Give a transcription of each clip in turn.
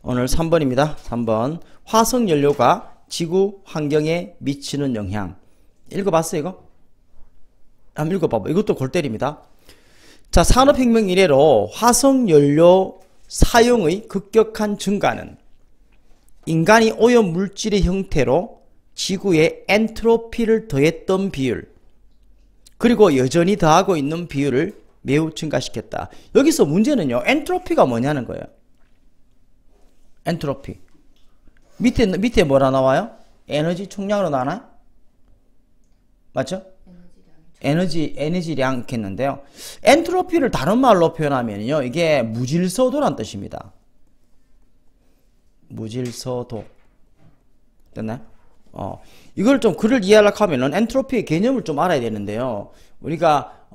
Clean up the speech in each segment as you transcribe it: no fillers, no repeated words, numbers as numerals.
오늘 3번입니다. 3번. 화석연료가 지구 환경에 미치는 영향. 읽어봤어요, 이거? 한번 읽어봐봐. 이것도 골 때립니다. 자, 산업혁명 이래로 화석연료 사용의 급격한 증가는 인간이 오염물질의 형태로 지구에 엔트로피를 더했던 비율, 그리고 여전히 더하고 있는 비율을 매우 증가시켰다. 여기서 문제는요, 엔트로피가 뭐냐는 거예요. 엔트로피. 밑에 뭐라 나와요? 에너지 총량으로 나와요? 맞죠? 에너지량 이렇게 했는데요. 엔트로피를 다른 말로 표현하면요, 이게 무질서도란 뜻입니다. 무질서도. 됐나요? 이걸 좀 글을 이해하려고 하면은 엔트로피의 개념을 좀 알아야 되는데요. 우리가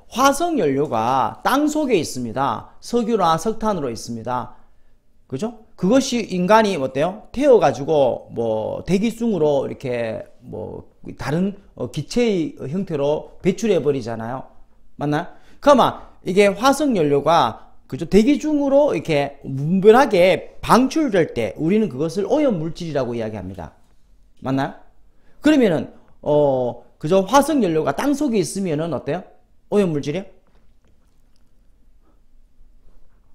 화석연료가 땅 속에 있습니다. 석유나 석탄으로 있습니다. 그죠? 그것이 인간이 어때요? 태워가지고 뭐 대기 중으로 이렇게 뭐 다른 기체의 형태로 배출해 버리잖아요. 맞나요? 그러면 이게 화석연료가 그죠? 대기 중으로 이렇게 무분별하게 방출될 때 우리는 그것을 오염물질이라고 이야기합니다. 맞나요? 그러면은 그죠? 화석연료가 땅 속에 있으면은 어때요? 오염물질이요?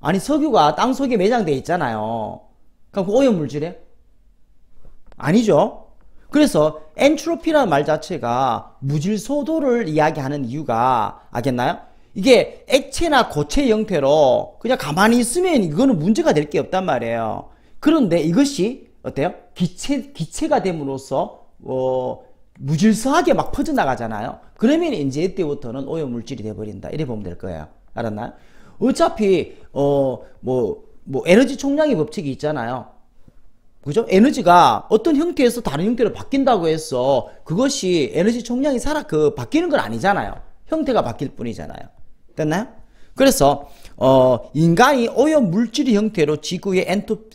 아니, 석유가 땅 속에 매장되어 있잖아요. 그럼 그 오염물질이에요? 아니죠. 그래서 엔트로피라는 말 자체가 무질소도를 이야기하는 이유가 알겠나요? 이게 액체나 고체 형태로 그냥 가만히 있으면 이거는 문제가 될 게 없단 말이에요. 그런데 이것이 어때요? 기체가 됨으로써 무질서하게 막 퍼져나가잖아요. 그러면 이제 이때부터는 오염물질이 돼버린다. 이래 보면 될 거예요. 알았나요? 어차피 에너지 총량의 법칙이 있잖아요. 그죠? 에너지가 어떤 형태에서 다른 형태로 바뀐다고 해서 그것이 에너지 총량이 바뀌는 건 아니잖아요. 형태가 바뀔 뿐이잖아요. 됐나요? 그래서 인간이 오염물질의 형태로 지구에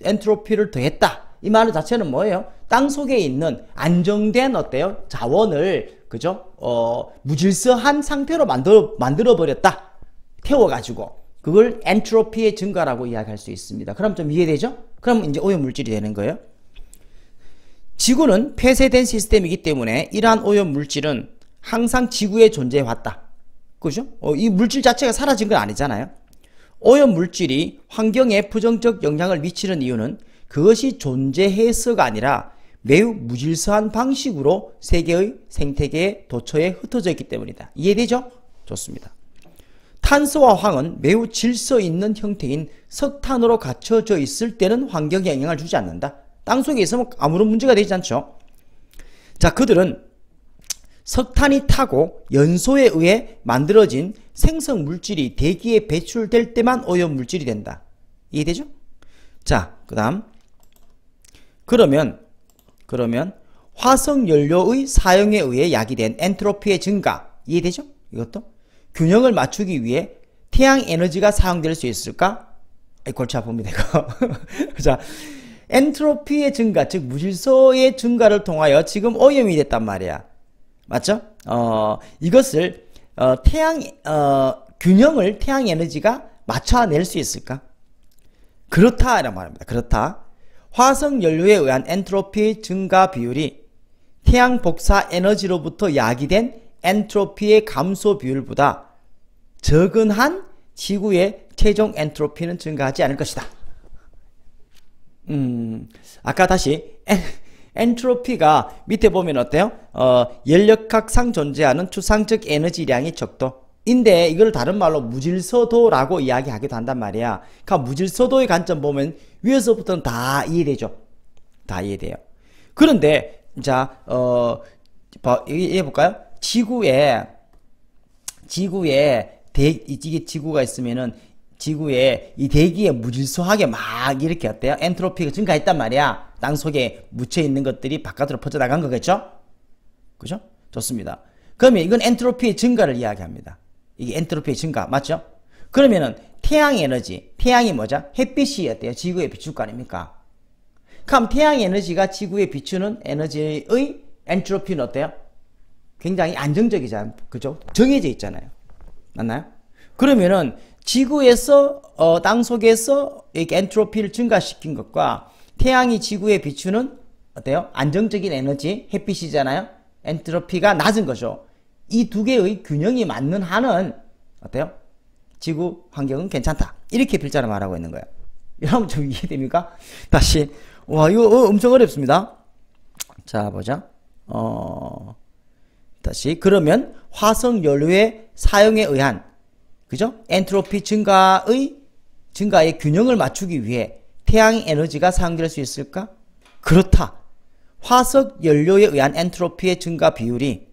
엔트로피를 더했다. 이 말 자체는 뭐예요? 땅 속에 있는 안정된 어때요? 자원을 그죠? 무질서한 상태로 만들어 버렸다. 태워가지고 그걸 엔트로피의 증가라고 이야기할 수 있습니다. 그럼 좀 이해되죠? 그럼 이제 오염물질이 되는 거예요. 지구는 폐쇄된 시스템이기 때문에 이러한 오염물질은 항상 지구에 존재해 왔다. 그죠? 이 물질 자체가 사라진 건 아니잖아요. 오염물질이 환경에 부정적 영향을 미치는 이유는 그것이 존재해서가 아니라 매우 무질서한 방식으로 세계의 생태계의 도처에 흩어져 있기 때문이다. 이해되죠? 좋습니다. 탄소와 황은 매우 질서 있는 형태인 석탄으로 갖춰져 있을 때는 환경에 영향을 주지 않는다. 땅속에 있으면 아무런 문제가 되지 않죠. 자, 그들은 석탄이 타고 연소에 의해 만들어진 생성 물질이 대기에 배출될 때만 오염물질이 된다. 이해되죠? 자, 그 다음 그러면 화석연료의 사용에 의해 야기된 엔트로피의 증가. 이해되죠? 이것도 균형을 맞추기 위해 태양 에너지가 사용될 수 있을까? 골치 아픕니다, 이거. 자, 엔트로피의 증가, 즉 무질서의 증가를 통하여 지금 오염이 됐단 말이야. 맞죠? 이것을 균형을 태양 에너지가 맞춰낼 수 있을까? 그렇다 이란 말입니다. 그렇다. 화석연료에 의한 엔트로피 증가 비율이 태양 복사 에너지로부터 야기된 엔트로피의 감소 비율보다 적은 한 지구의 최종 엔트로피는 증가하지 않을 것이다. 아까 다시 엔트로피가 밑에 보면 어때요? 연력학상 존재하는 추상적 에너지량의 척도인데 이걸 다른 말로 무질서도라고 이야기하기도 한단 말이야. 그러니까 무질서도의 관점 보면 위에서부터는 다 이해되죠. 다 이해돼요. 그런데 자, 이해 볼까요? 지구에 이게 지구가 있으면은 지구에 이 대기에 무질서하게 막 이렇게 어때요? 엔트로피가 증가했단 말이야. 땅 속에 묻혀 있는 것들이 바깥으로 퍼져나간 거겠죠? 그죠? 좋습니다. 그러면 이건 엔트로피의 증가를 이야기합니다. 이게 엔트로피의 증가 맞죠? 그러면은 태양 에너지, 태양이 뭐죠? 햇빛이 어때요? 지구에 비출 거 아닙니까? 그럼 태양 에너지가 지구에 비추는 에너지의 엔트로피는 어때요? 굉장히 안정적이잖아요. 그죠? 정해져 있잖아요. 맞나요? 그러면은 지구에서 땅 속에서 이렇게 엔트로피를 증가시킨 것과 태양이 지구에 비추는 어때요? 안정적인 에너지, 햇빛이잖아요. 엔트로피가 낮은 거죠. 이 두 개의 균형이 맞는 한은 어때요? 지구 환경은 괜찮다. 이렇게 필자를 말하고 있는 거예요. 여러분 좀 이해됩니까? 다시 와 이거 엄청 어렵습니다. 자 보자. 다시 그러면 화석 연료의 사용에 의한 그죠? 엔트로피 증가의 균형을 맞추기 위해 태양의 에너지가 사용될 수 있을까? 그렇다. 화석 연료에 의한 엔트로피의 증가 비율이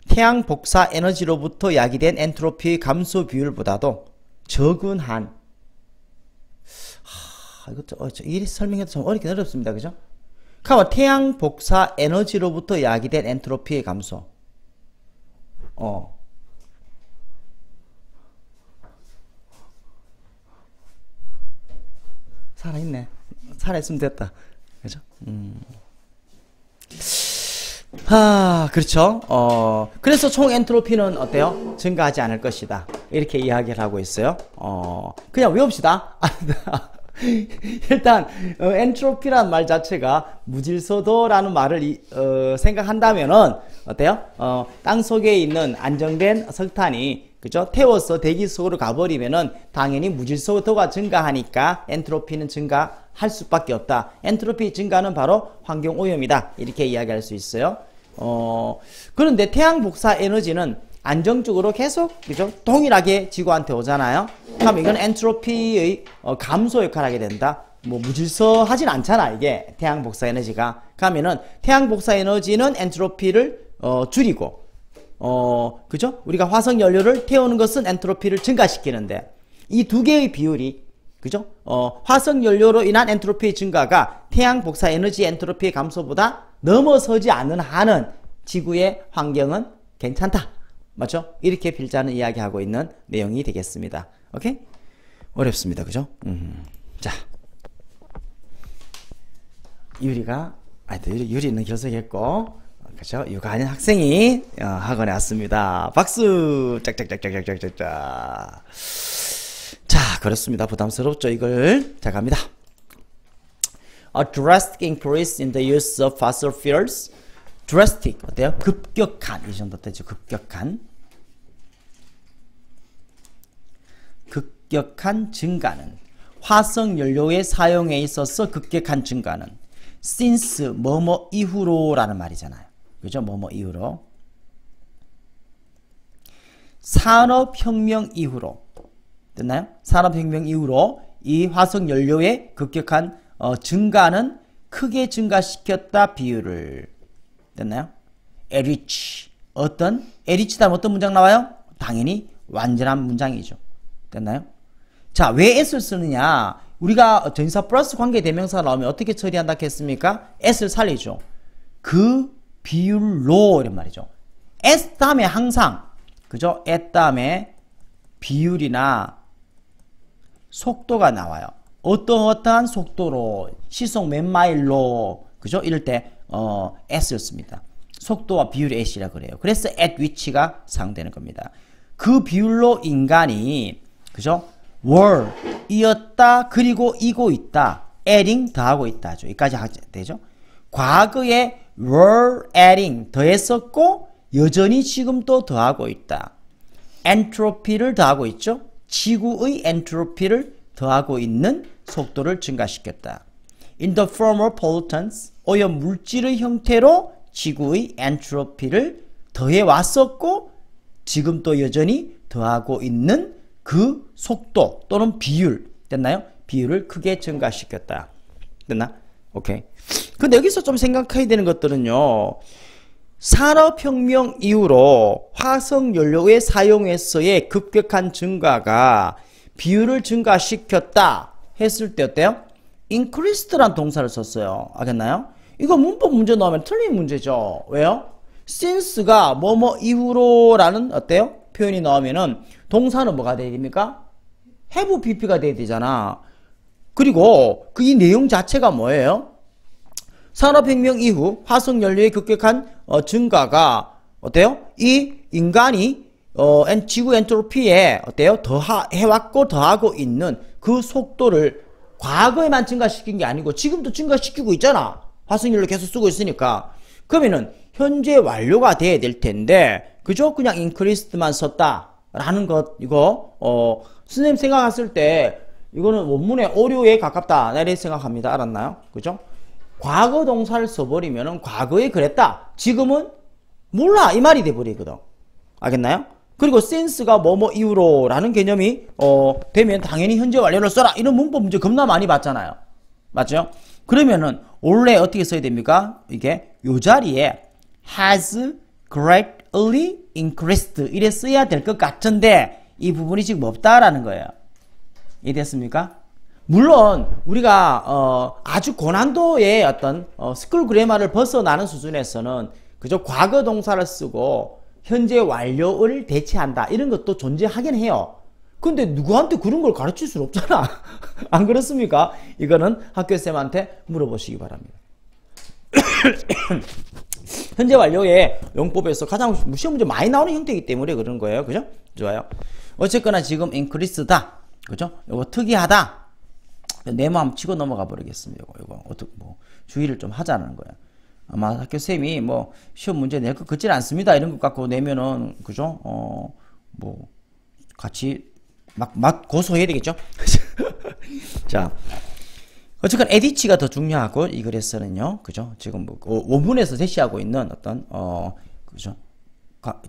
태양 복사 에너지로부터 야기된 엔트로피의 감소 비율보다도 적은 한. 이게 설명해도 좀 어렵긴 어렵습니다. 그죠? 그러면 태양 복사 에너지로부터 야기된 엔트로피의 감소. 살아있네. 살아있으면 됐다. 그죠? 그렇죠. 그래서 총 엔트로피는 어때요? 증가하지 않을 것이다. 이렇게 이야기를 하고 있어요. 그냥 외웁시다. 일단, 엔트로피라는 말 자체가 무질서도라는 말을, 생각한다면은, 어때요? 땅 속에 있는 안정된 석탄이, 그죠? 태워서 대기 속으로 가버리면은, 당연히 무질서도가 증가하니까 엔트로피는 증가할 수밖에 없다. 엔트로피 증가는 바로 환경 오염이다. 이렇게 이야기할 수 있어요. 그런데 태양 복사 에너지는 안정적으로 계속 그죠? 동일하게 지구한테 오잖아요. 그럼 이건 엔트로피의 감소 역할을 하게 된다. 뭐 무질서하진 않잖아 이게 태양 복사 에너지가. 그러면은 태양 복사 에너지는 엔트로피를 줄이고 그죠? 우리가 화석 연료를 태우는 것은 엔트로피를 증가시키는데 이 두 개의 비율이 그죠? 화석 연료로 인한 엔트로피의 증가가 태양 복사 에너지 엔트로피의 감소보다 넘어서지 않는 한은 지구의 환경은 괜찮다. 맞죠? 이렇게 필자는 이야기하고 있는 내용이 되겠습니다. 오케이? 어렵습니다. 그죠? 자. 유리가, 유리는 결석했고, 그죠? 유가인 학생이 학원에 왔습니다. 박수! 짝짝짝짝짝짝짝. 자, 그렇습니다. 부담스럽죠? 이걸. 자, 갑니다. A drastic increase in the use of fossil fuels. drastic 어때요? 급격한 이 정도 되죠. 급격한 증가는 화석 연료의 사용에 있어서 급격한 증가는 since 뭐뭐 이후로라는 말이잖아요. 그죠? 뭐뭐 이후로 산업혁명 이후로 됐나요? 산업혁명 이후로 이 화석 연료의 급격한 증가는 크게 증가시켰다 비율을 됐나요? 에리치 어떤? 에리치 다음 어떤 문장 나와요? 당연히 완전한 문장이죠. 됐나요? 자, 왜 s를 쓰느냐? 우리가 전치사 플러스 관계 대명사가 나오면 어떻게 처리한다 했습니까? s를 살리죠. 그 비율로 이런 말이죠. s 다음에 항상 그죠? s 다음에 비율이나 속도가 나와요. 어떠한 속도로 시속 몇 마일로 그죠? 이럴 때 s를 씁니다. 속도와 비율이 s이라 그래요. 그래서 at which가 사용되는 겁니다. 그 비율로 인간이 그죠? were 이었다 그리고 이고 있다 adding 더하고 있다죠. 여기까지 되죠. 과거에 were adding 더했었고 여전히 지금 또 더하고 있다. 엔트로피를 더하고 있죠. 지구의 엔트로피를 더하고 있는 속도를 증가시켰다. In the form of pollutants 오염 물질의 형태로 지구의 엔트로피를 더해 왔었고 지금 또 여전히 더하고 있는 그 속도 또는 비율 됐나요? 비율을 크게 증가시켰다. 됐나? 오케이. 근데 여기서 좀 생각해야 되는 것들은요. 산업혁명 이후로 화석연료의 사용에서의 급격한 증가가 비율을 증가시켰다 했을 때 어때요? increased란 동사를 썼어요. 알겠나요? 이거 문법 문제 나오면 틀린 문제죠. 왜요? since가 뭐뭐 이후로라는 어때요? 표현이 나오면은 동사는 뭐가 돼야 됩니까? have pp가 돼야 되잖아. 그리고 그 이 내용 자체가 뭐예요? 산업혁명 이후 화석연료의 급격한 증가가 어때요? 이 인간이 지구 엔트로피에 어때요? 해왔고 더하고 있는 그 속도를 과거에만 증가시킨 게 아니고 지금도 증가시키고 있잖아. 화석연료 계속 쓰고 있으니까. 그러면은 현재 완료가 돼야 될 텐데 그죠? 그냥 increased만 썼다라는 것 이거 선생님 생각했을 때 이거는 원문의 오류에 가깝다. 나 이렇게 생각합니다. 알았나요? 그죠? 과거 동사를 써버리면은 과거에 그랬다. 지금은 몰라. 이 말이 돼버리거든. 알겠나요? 그리고 since가 뭐뭐 이후로 라는 개념이 되면 당연히 현재 완료를 써라. 이런 문법 문제 겁나 많이 봤잖아요. 맞죠? 그러면은 원래 어떻게 써야 됩니까? 이게 요 자리에 has greatly increased 이래 써야 될 것 같은데 이 부분이 지금 없다라는 거예요. 이해됐습니까? 물론 우리가 아주 고난도의 어떤 스쿨 그래머를 벗어나는 수준에서는 그저 과거 동사를 쓰고 현재 완료를 대체한다 이런 것도 존재하긴 해요. 근데 누구한테 그런 걸 가르칠 수는 없잖아. 안 그렇습니까? 이거는 학교쌤한테 물어보시기 바랍니다. 현재 완료의 용법에서 가장 시험 문제 많이 나오는 형태이기 때문에 그런 거예요. 그죠? 좋아요. 어쨌거나 지금 increase다. 그죠? 이거 특이하다. 내 마음 치고 넘어가 버리겠습니다. 이거 어떻게 뭐 주의를 좀 하자는 거예요. 아마 학교 쌤이 뭐 시험 문제 낼 것 같질 않습니다. 이런 것 갖고 내면은 그죠? 뭐 같이 막 고소해야 되겠죠? 자, 어쨌건 에디치가 더 중요하고 이 글에서는요, 그죠? 지금 뭐 원문에서 제시하고 있는 어떤 그죠?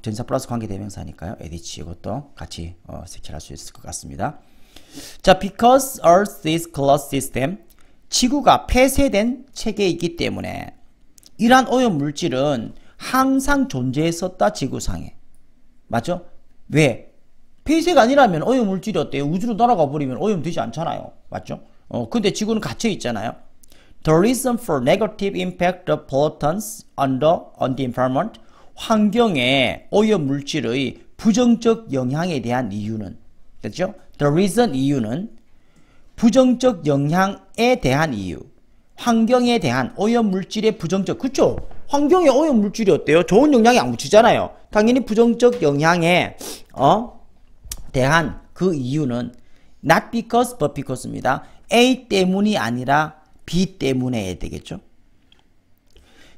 전사 플러스 관계 대명사니까요. 에디치 이것도 같이 색칠할 수 있을 것 같습니다. 자, because Earth is closed system, 지구가 폐쇄된 체계이기 때문에 이러한 오염 물질은 항상 존재했었다 지구상에. 맞죠? 왜? 폐쇄가 아니라면 오염 물질이 어때요? 우주로 날아가 버리면 오염되지 않잖아요. 맞죠? 근데 지구는 갇혀 있잖아요. The reason for negative impact of pollutants on the environment, 환경에 오염 물질의 부정적 영향에 대한 이유는, 됐죠? The reason, 이유는 부정적 영향에 대한 이유, 환경에 대한 오염 물질의 부정적, 그쵸? 환경에 오염 물질이 어때요? 좋은 영향이 안 미치잖아요. 당연히 부정적 영향에 대한 그 이유는 not because but because입니다. A 때문이 아니라 B 때문에 해야 되겠죠.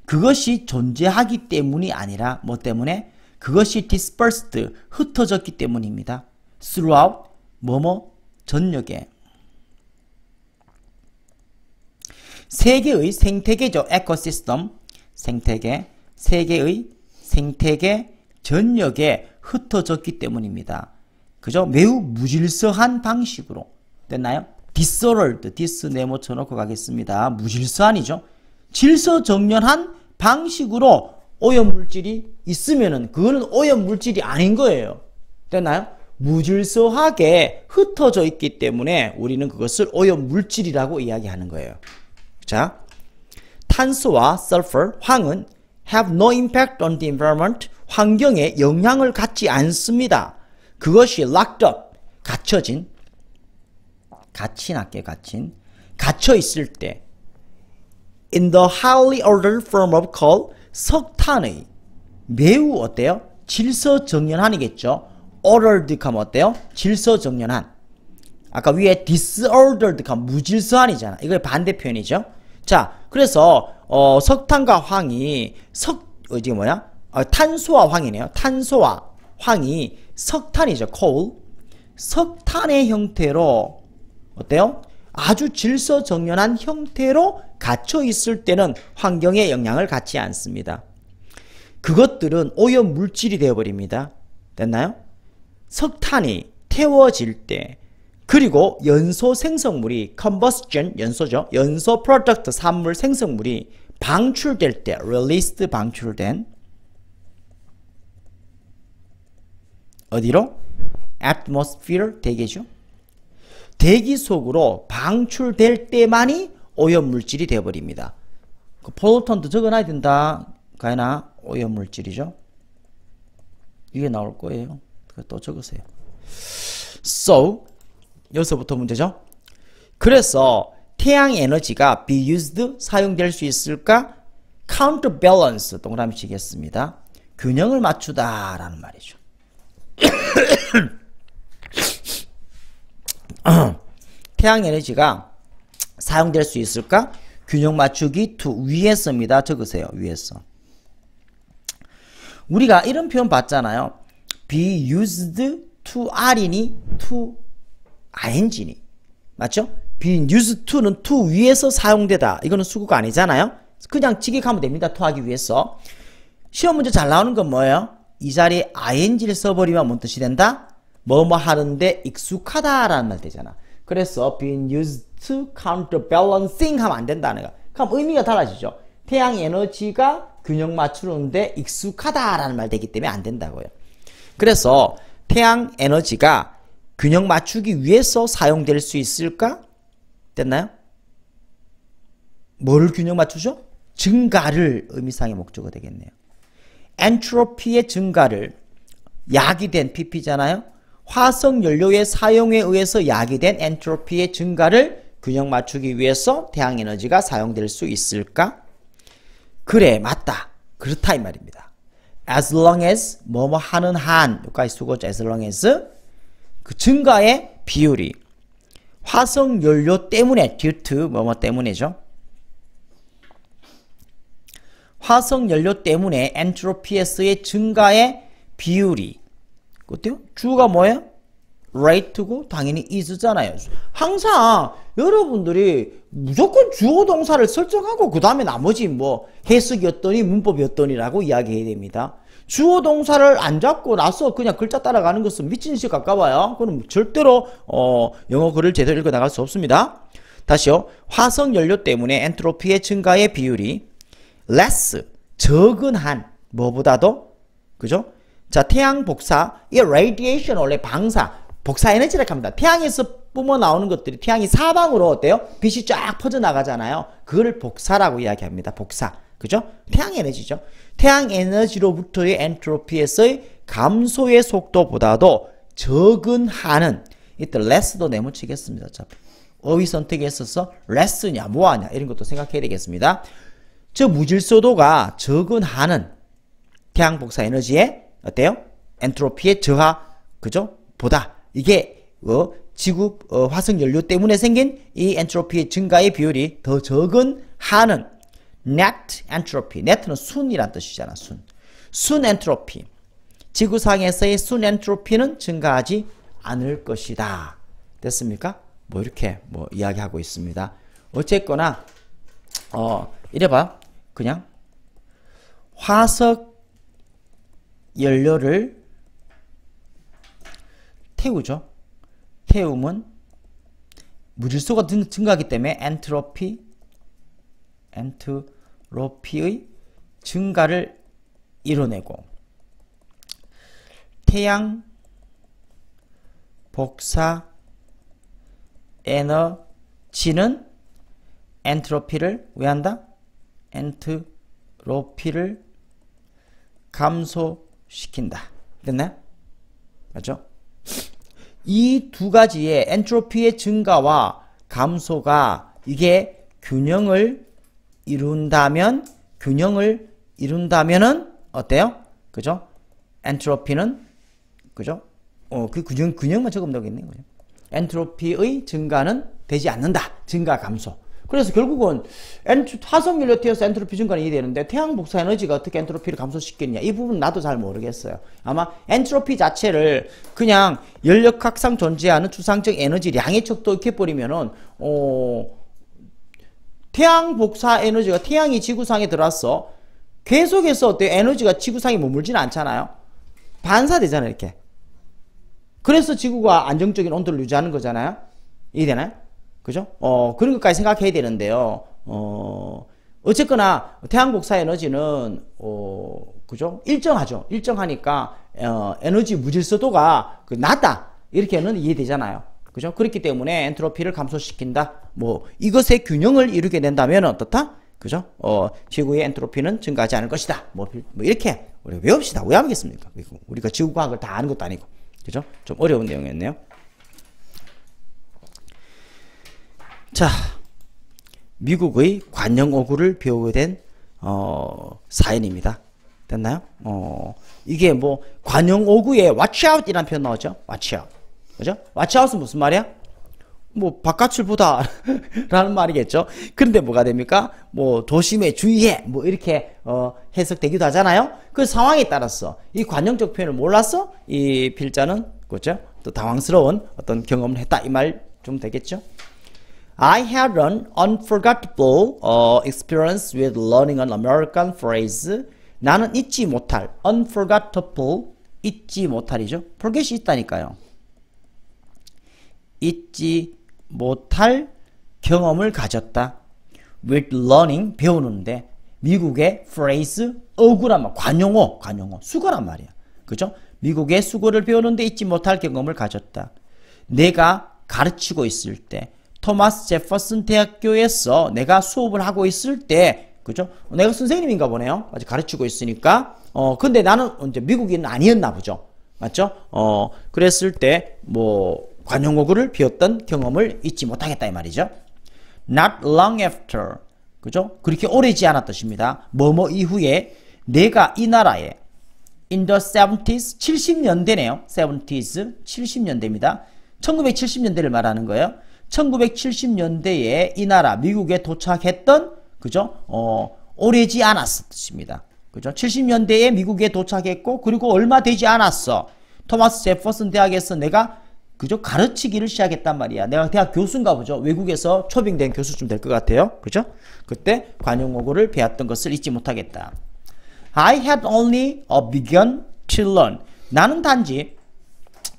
그것이 존재하기 때문이 아니라 뭐 때문에? 그것이 dispersed, 흩어졌기 때문입니다. throughout, 뭐뭐, 전역에. 세계의 생태계죠. 에코시스템, 생태계, 세계의 생태계 전역에 흩어졌기 때문입니다. 그죠? 매우 무질서한 방식으로. 됐나요? disordered, dis 네모 쳐놓고 가겠습니다. 무질서한이죠. 질서정연한 방식으로 오염물질이 있으면은 그거는 오염물질이 아닌 거예요. 됐나요? 무질서하게 흩어져 있기 때문에 우리는 그것을 오염물질이라고 이야기하는 거예요. 자, 탄소와 sulfur, 황은 have no impact on the environment, 환경에 영향을 갖지 않습니다. 그것이 locked up, 갇혀진, 갇혀 있을 때 in the highly ordered form of coal, 석탄의 매우 어때요? 질서정연한이겠죠. ordered 하면 어때요? 질서정연한. 아까 위에 disordered 하면 무질서한이잖아. 이거 반대 표현이죠. 자, 그래서 석탄과 황이 이게 뭐야? 탄소와 황이네요. 탄소와 황이 석탄이죠. coal. 석탄의 형태로 어때요? 아주 질서정연한 형태로 갇혀 있을 때는 환경에 영향을 갖지 않습니다. 그것들은 오염 물질이 되어버립니다. 됐나요? 석탄이 태워질 때, 그리고 연소 생성물이 combustion, 연소죠. 연소 프로덕트, 산물 생성물이 방출될 때, released, 방출된, 어디로? atmosphere, 대기죠. 대기 속으로 방출될 때만이 오염물질이 되어버립니다. 그 pollutant 적어놔야 된다. 가이나 오염물질이죠. 이게 나올 거예요. 또 적으세요. So, 여기서부터 문제죠. 그래서 태양 에너지가 be used, 사용될 수 있을까? counterbalance, 동그라미 치겠습니다. 균형을 맞추다 라는 말이죠. 태양 에너지가 사용될 수 있을까? 균형 맞추기 to 위에서입니다. 적으세요. 위에서. 우리가 이런 표현 봤잖아요. be used to R이니 to ing니. 맞죠? be used to는 to 위에서 사용되다. 이거는 수구가 아니잖아요. 그냥 직역하면 됩니다. to 하기 위해서. 시험 문제 잘 나오는 건 뭐예요? 이 자리에 ing를 써버리면 뭔 뜻이 된다? 뭐뭐 하는데 익숙하다라는 말 되잖아. 그래서 being used to counterbalancing 하면 안 된다는 거. 그럼 의미가 달라지죠. 태양 에너지가 균형 맞추는데 익숙하다라는 말 되기 때문에 안 된다고요. 그래서 태양 에너지가 균형 맞추기 위해서 사용될 수 있을까? 됐나요? 뭐를 균형 맞추죠? 증가를 의미상의 목적어 되겠네요. 엔트로피의 증가를 야기된 pp잖아요. 화석 연료의 사용에 의해서 야기된 엔트로피의 증가를 균형 맞추기 위해서 태양 에너지가 사용될 수 있을까? 그래, 맞다. 그렇다 이 말입니다. As long as 뭐뭐 하는 한 여기까지 수고죠. As long as 그 증가의 비율이 화석 연료 때문에 due to 뭐뭐 때문에죠. 화석 연료 때문에 엔트로피에서의 증가의 비율이 어때요? 주어가 뭐예요? rate고 당연히 is잖아요. 항상 여러분들이 무조건 주어 동사를 설정하고 그 다음에 나머지 뭐 해석이었더니 문법이었더니라고 이야기해야 됩니다. 주어 동사를 안 잡고 나서 그냥 글자 따라가는 것은 미친 듯이 가까워요. 그럼 절대로 영어 글을 제대로 읽어 나갈 수 없습니다. 다시요. 화석 연료 때문에 엔트로피의 증가의 비율이 less 적은 한 뭐보다도 그죠? 자, 태양 복사, 이 radiation 원래 방사, 복사 에너지라고 합니다. 태양에서 뿜어 나오는 것들이 태양이 사방으로 어때요? 빛이 쫙 퍼져 나가잖아요. 그거를 복사라고 이야기합니다. 복사. 그죠? 태양 에너지죠. 태양 에너지로부터의 엔트로피에서의 감소의 속도보다도 적은 한은 이때 less도 내묻히겠습니다. 자, 어휘 선택에 있어서 less냐 뭐하냐 이런 것도 생각해야 되겠습니다. 저 무질서도가 적은 한은 태양 복사 에너지의 어때요? 엔트로피의 저하, 그죠? 보다. 이게, 지구, 화석 연료 때문에 생긴 이 엔트로피의 증가의 비율이 더 적은 한은 net entropy. net는 순이란 뜻이잖아, 순. 순 엔트로피. 지구상에서의 순 엔트로피는 증가하지 않을 것이다. 됐습니까? 뭐 이렇게 뭐 이야기하고 있습니다. 어쨌거나, 이래봐. 그냥 화석 연료를 태우죠. 태우면 무질서가 증가하기 때문에 엔트로피의 증가를 이뤄내고 태양 복사 에너지는 엔트로피를 왜 한다? 엔트로피를 감소시킨다. 됐나요? 맞죠? 이 두 가지의 엔트로피의 증가와 감소가 이게 균형을 이룬다면은 어때요? 그죠? 엔트로피는 그죠? 그 균형만 적으면 되겠네요. 엔트로피의 증가는 되지 않는다. 증가 감소. 그래서 결국은 화석 연료 태워서 엔트로피 증가는 이해되는데 태양 복사 에너지가 어떻게 엔트로피를 감소시켰냐 이 부분 나도 잘 모르겠어요. 아마 엔트로피 자체를 그냥 연력 항상 존재하는 추상적 에너지량의 척도 이렇게 버리면은 태양 복사 에너지가 태양이 지구상에 들어왔어. 계속해서 어때 에너지가 지구상에 머물지는 않잖아요. 반사되잖아요 이렇게. 그래서 지구가 안정적인 온도를 유지하는 거잖아요. 이해되나요? 그죠? 그런 것까지 생각해야 되는데요. 어쨌거나, 태양 복사 에너지는, 그죠? 일정하죠. 일정하니까, 에너지 무질서도가 낮다. 이렇게는 이해되잖아요. 그죠? 그렇기 때문에 엔트로피를 감소시킨다. 뭐, 이것의 균형을 이루게 된다면 어떻다? 그죠? 지구의 엔트로피는 증가하지 않을 것이다. 뭐 이렇게, 우리 외웁시다. 왜 하겠습니까? 우리가 지구과학을 다 아는 것도 아니고. 그죠? 좀 어려운 내용이었네요. 자, 미국의 관영 오구를 배우게 된 사연입니다. 됐나요? 이게 뭐 관용 어구에 watch out 이라는 표현 나오죠. watch out. 그죠? watch out은 무슨 말이야? 뭐 바깥을 보다 라는 말이겠죠. 그런데 뭐가 됩니까? 뭐 조심해, 주의해, 뭐 이렇게 해석되기도 하잖아요. 그 상황에 따라서 이 관용적 표현을 몰라서 이 필자는 그죠? 또 당황스러운 어떤 경험을 했다 이 말 좀 되겠죠. I had an unforgettable experience with learning an American phrase. 나는 잊지 못할 unforgettable 잊지 못할이죠. forget이 있다니까요. 잊지 못할 경험을 가졌다. with learning 배우는데 미국의 phrase 어구란 말 관용어 수거란 말이야. 그죠? 미국의 수거를 배우는데 잊지 못할 경험을 가졌다. 내가 가르치고 있을 때 토마스 제퍼슨 대학교에서 내가 수업을 하고 있을 때 그죠? 내가 선생님인가 보네요. 아직 가르치고 있으니까 근데 나는 이제 미국인은 아니었나 보죠. 맞죠? 그랬을 때 뭐 관용어구를 배웠던 경험을 잊지 못하겠다 이 말이죠. Not long after 그죠? 그렇게 오래지 않았 뜻입니다. 뭐뭐 이후에 내가 이 나라에 in the 70s 70년대네요. 70s 70년대입니다. 1970년대를 말하는 거예요. 1970년대에 이 나라 미국에 도착했던 그죠? 오래지 않았을 뜻입니다. 그죠? 70년대에 미국에 도착했고 그리고 얼마 되지 않았어. 토마스 제퍼슨 대학에서 내가 그죠? 가르치기를 시작했단 말이야. 내가 대학 교수인가 보죠. 외국에서 초빙된 교수쯤 될 것 같아요. 그죠? 그때 관용어구를 배웠던 것을 잊지 못하겠다. I had only begun to learn. 나는 단지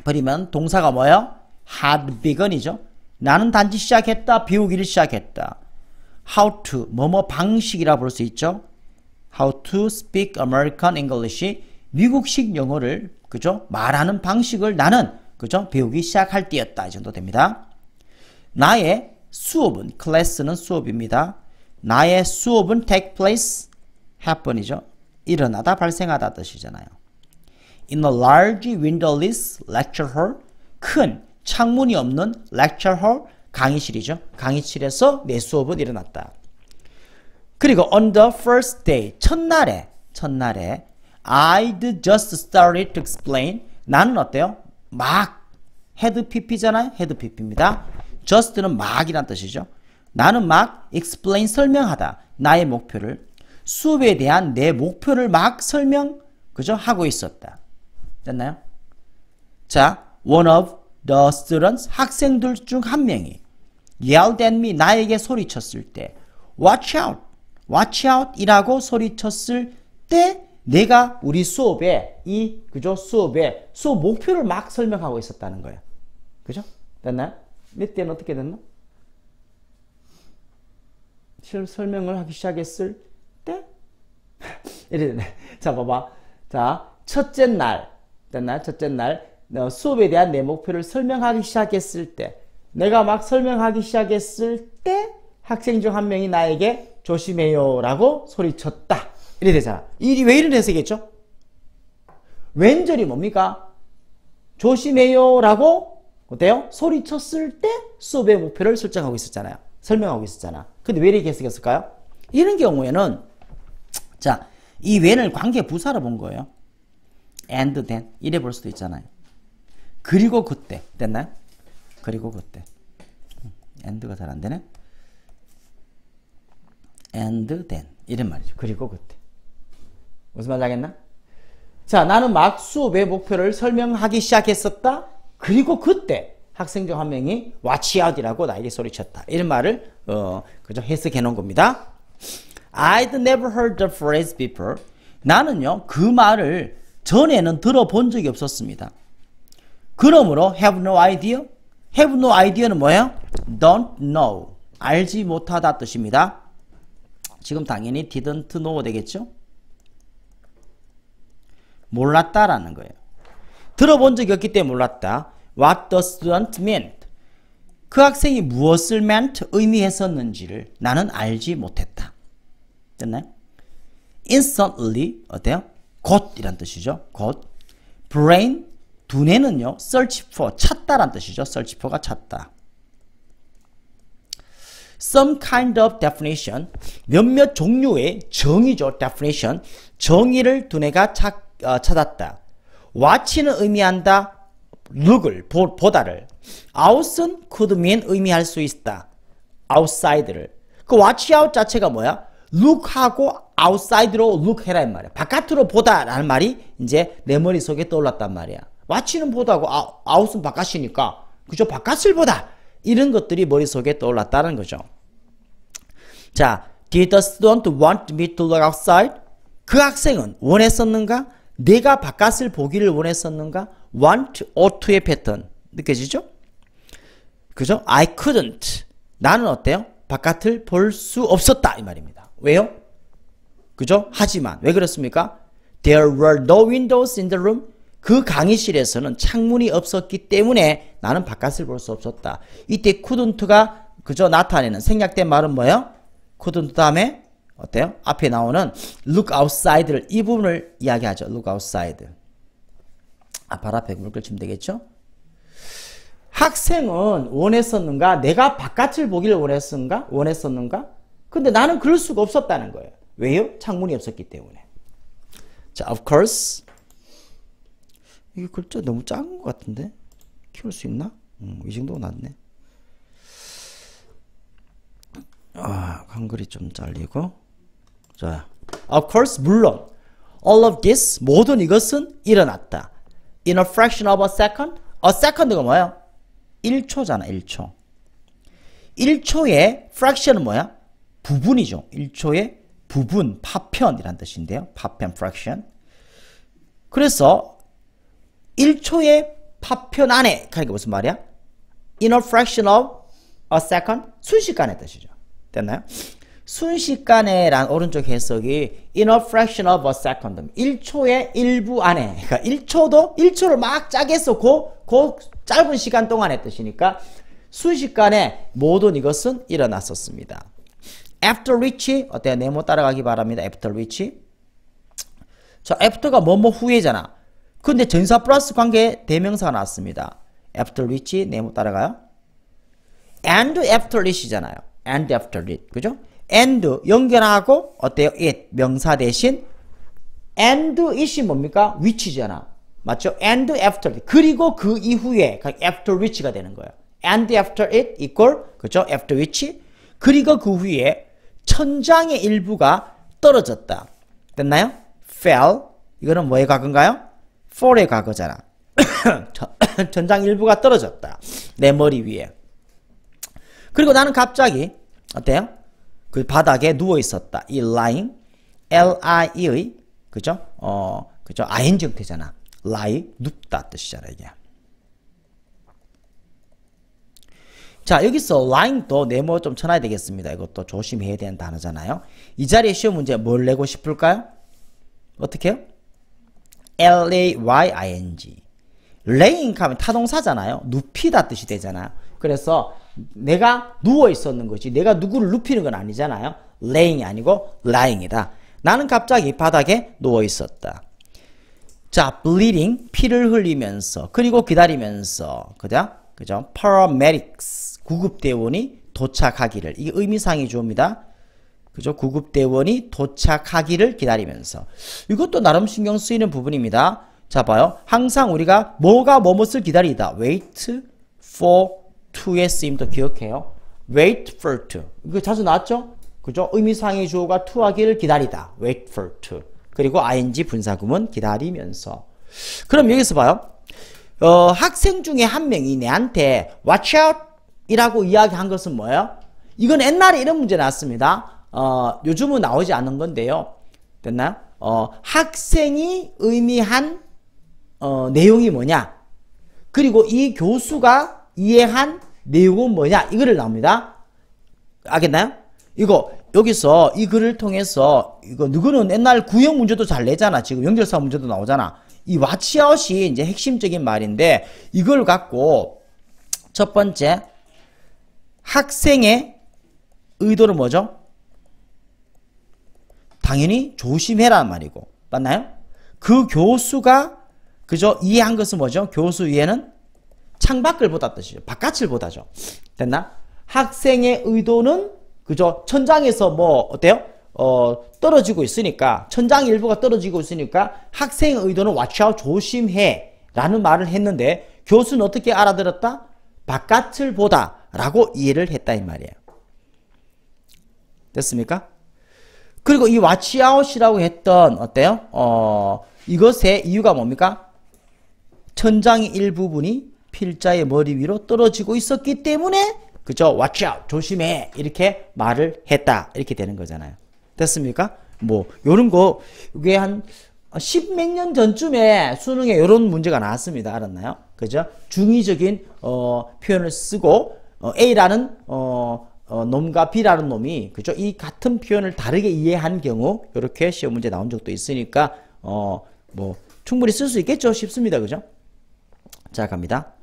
버리면 동사가 뭐예요? had begun이죠. 나는 단지 시작했다. 배우기를 시작했다. How to 뭐뭐 방식이라 볼 수 있죠. How to speak American English 미국식 영어를 그죠? 말하는 방식을 나는 그죠? 배우기 시작할 때였다. 이 정도 됩니다. 나의 수업은 클래스는 수업입니다. 나의 수업은 take place happen이죠. 일어나다 발생하다 뜻이잖아요. In a large windowless lecture hall 큰 창문이 없는 lecture hall 강의실이죠. 강의실에서 내 수업은 일어났다. 그리고 on the first day 첫날에 I'd just started to explain 나는 어때요? 막 had pp잖아요. had pp입니다. just는 막이란 뜻이죠. 나는 막 explain 설명하다. 나의 목표를 수업에 대한 내 목표를 막 그죠? 하고 있었다. 됐나요? 자, one of the students 학생들 중 한 명이 yelled at me 나에게 소리쳤을 때 watch out 이라고 소리쳤을 때 내가 우리 수업에 수업 목표를 막 설명하고 있었다는 거예요. 그죠? 됐나요? 몇 대는 어떻게 됐나? 설명을 하기 시작했을 때 이래 되네. 자, 봐봐. 자, 첫째 날 됐나요? 첫째 날 수업에 대한 내 목표를 설명하기 시작했을 때 내가 막 설명하기 시작했을 때 학생 중 한 명이 나에게 조심해요 라고 소리쳤다. 이래 되잖아. 이 왜 이런 해석이겠죠? 왼절이 뭡니까? 조심해요 라고 어때요? 소리쳤을 때 수업의 목표를 설정하고 있었잖아요. 설명하고 있었잖아. 근데 왜 이렇게 해석했을까요? 이런 경우에는 자, 이 when을 관계 부사로 본 거예요. and then 이래 볼 수도 있잖아요. 그리고 그때 됐나요? 그리고 그때 and가 잘 안 되네. and then 이런 말이죠. 그리고 그때 무슨 말인지 알겠나? 자, 나는 막 수업의 목표를 설명하기 시작했었다. 그리고 그때 학생 중 한 명이 watch out이라고 나에게 소리쳤다. 이런 말을 그죠? 해석해 놓은 겁니다. I'd never heard the phrase before. 나는요 그 말을 전에는 들어본 적이 없었습니다. 그러므로 have no idea. have no idea는 뭐예요? don't know. 알지 못하다 뜻입니다. 지금 당연히 didn't know 되겠죠? 몰랐다라는 거예요. 들어본 적이 없기 때문에 몰랐다. What the student meant. 그 학생이 무엇을 meant, 의미했었는지를 나는 알지 못했다. 됐나요? Instantly, 어때요? 곧이란 뜻이죠. 곧. Brain, 두뇌는요. Search for, 찾다란 뜻이죠. Search for가 찾다. some kind of definition, 몇몇 종류의 정의죠. definition, 정의를 두뇌가 찾았다. watch는 의미한다. look을, 보다를. out은 could mean 의미할 수 있다. outside를. 그 watch out 자체가 뭐야? look하고 outside로 look해라 이 말이야. 바깥으로 보다라는 말이 이제 내 머릿속에 떠올랐단 말이야. watch는 보다고 out은 바깥이니까 그죠? 바깥을 보다. 이런 것들이 머릿속에 떠올랐다는 거죠. 자, did the student want me to look outside? 그 학생은 원했었는가? 내가 바깥을 보기를 원했었는가? want, ought to의 패턴 느껴지죠? 그죠? I couldn't. 나는 어때요? 바깥을 볼 수 없었다 이 말입니다. 왜요? 그죠? 하지만 왜 그렇습니까? There were no windows in the room. 그 강의실에서는 창문이 없었기 때문에 나는 바깥을 볼 수 없었다. 이때 couldn't가 그저 나타내는 생략된 말은 뭐예요? couldn't 다음에 어때요? 앞에 나오는 look outside를 이 부분을 이야기하죠. look outside. 발 앞에 물결 치면 되겠죠? 학생은 원했었는가? 내가 바깥을 보기를 원했었는가? 근데 나는 그럴 수가 없었다는 거예요. 왜요? 창문이 없었기 때문에. 자, of course. 이게 글자 너무 작은 것 같은데? 키울 수 있나? 이 정도가 낫네. 한글이 좀 잘리고. 자, of course, 물론. all of this, 모든 이것은 일어났다. in a fraction of a second. a second가 뭐예요? 1초잖아, 1초. 1초의 fraction은 뭐야? 부분이죠. 1초의 부분, 파편이란 뜻인데요. 파편, fraction. 그래서 1초의 파편 안에, 그러니까 무슨 말이야? in a fraction of a second, 순식간의 뜻이죠. 됐나요? 순식간에란 오른쪽 해석이 in a fraction of a second, 1초의 일부 안에, 그러니까 1초를 막 짜겠어. 그 짧은 시간 동안의 뜻이니까 순식간에 모든 이것은 일어났었습니다. after which, 어때요? 네모 따라가기 바랍니다. after which. 자, after가 뭐뭐 후에잖아. 근데 전사 플러스 관계 대명사가 나왔습니다. after which, 네모 따라가요. and after it이잖아요. and after it. 그죠? and 연결하고 어때요? it 명사 대신 and it이 뭡니까? which잖아. 맞죠? and after it. 그리고 그 이후에 after which가 되는 거예요. and after it equal 그죠? after which. 그리고 그 후에 천장의 일부가 떨어졌다. 됐나요? fell. 이거는 뭐의 과거인가요? fall의 과거잖아. 천장 일부가 떨어졌다. 내 머리 위에. 그리고 나는 갑자기 어때요? 그 바닥에 누워 있었다. 이 lying, L-I-E의 그죠? 그죠? ing 형태잖아. lie, 눕다 뜻이잖아 이게. 자, 여기서 lying도 네모 좀 쳐놔야 되겠습니다. 이것도 조심해야 되는 단어잖아요. 이 자리에 시험 문제 뭘 내고 싶을까요? 어떻게 해요? L-A-Y-I-N-G. laying 하면 타동사잖아요. 눕히다 뜻이 되잖아요. 그래서 내가 누워 있었는 것이 내가 누구를 눕히는 건 아니잖아요. laying이 아니고 lying이다. 나는 갑자기 바닥에 누워 있었다. 자, bleeding, 피를 흘리면서 그리고 기다리면서 그죠? paramedics, 구급대원이 도착하기를. 이게 의미상의 주어입니다. 그죠? 구급대원이 도착하기를 기다리면서. 이것도 나름 신경 쓰이는 부분입니다. 자, 봐요. 항상 우리가 뭐가 뭐뭇을 기다리다. wait for to의 쓰임도 기억해요. wait for to. 이거 자주 나왔죠? 그죠? 의미상의 주어가 to 하기를 기다리다. wait for to. 그리고 ing 분사구문 기다리면서. 그럼 여기서 봐요. 학생 중에 한 명이 내한테 watch out 이라고 이야기한 것은 뭐예요? 이건 옛날에 이런 문제 나왔습니다. 요즘은 나오지 않는 건데요. 됐나요? 학생이 의미한 내용이 뭐냐? 그리고 이 교수가 이해한 내용은 뭐냐? 이거를 나옵니다. 알겠나요? 이거 여기서 이 글을 통해서 이거 누구는 옛날 구형 문제도 잘 내잖아. 지금 연결사 문제도 나오잖아. 이 watch out이 이제 핵심적인 말인데 이걸 갖고 첫 번째 학생의 의도는 뭐죠? 당연히 조심해라는 말이고 맞나요? 그 교수가 그저 이해한 것은 뭐죠? 교수 이해는 창밖을 보다 뜻이죠. 바깥을 보다죠. 됐나? 학생의 의도는 그죠? 천장에서 뭐 어때요? 떨어지고 있으니까 천장 일부가 떨어지고 있으니까 학생의 의도는 watch out 조심해 라는 말을 했는데 교수는 어떻게 알아들었다? 바깥을 보다 라고 이해를 했다 이 말이에요. 됐습니까? 그리고 이 watch out이라고 했던 어때요? 이것의 이유가 뭡니까? 천장의 일부분이 필자의 머리 위로 떨어지고 있었기 때문에 그죠? watch out 조심해 이렇게 말을 했다 이렇게 되는 거잖아요. 됐습니까? 뭐 요런 거 이게 한 10몇 년 전쯤에 수능에 이런 문제가 나왔습니다. 알았나요? 그죠? 중의적인 표현을 쓰고 A라는 놈과 B라는 놈이 그죠? 이 같은 표현을 다르게 이해한 경우 이렇게 시험 문제 나온 적도 있으니까 뭐 충분히 쓸 수 있겠죠? 쉽습니다. 그죠? 자, 갑니다.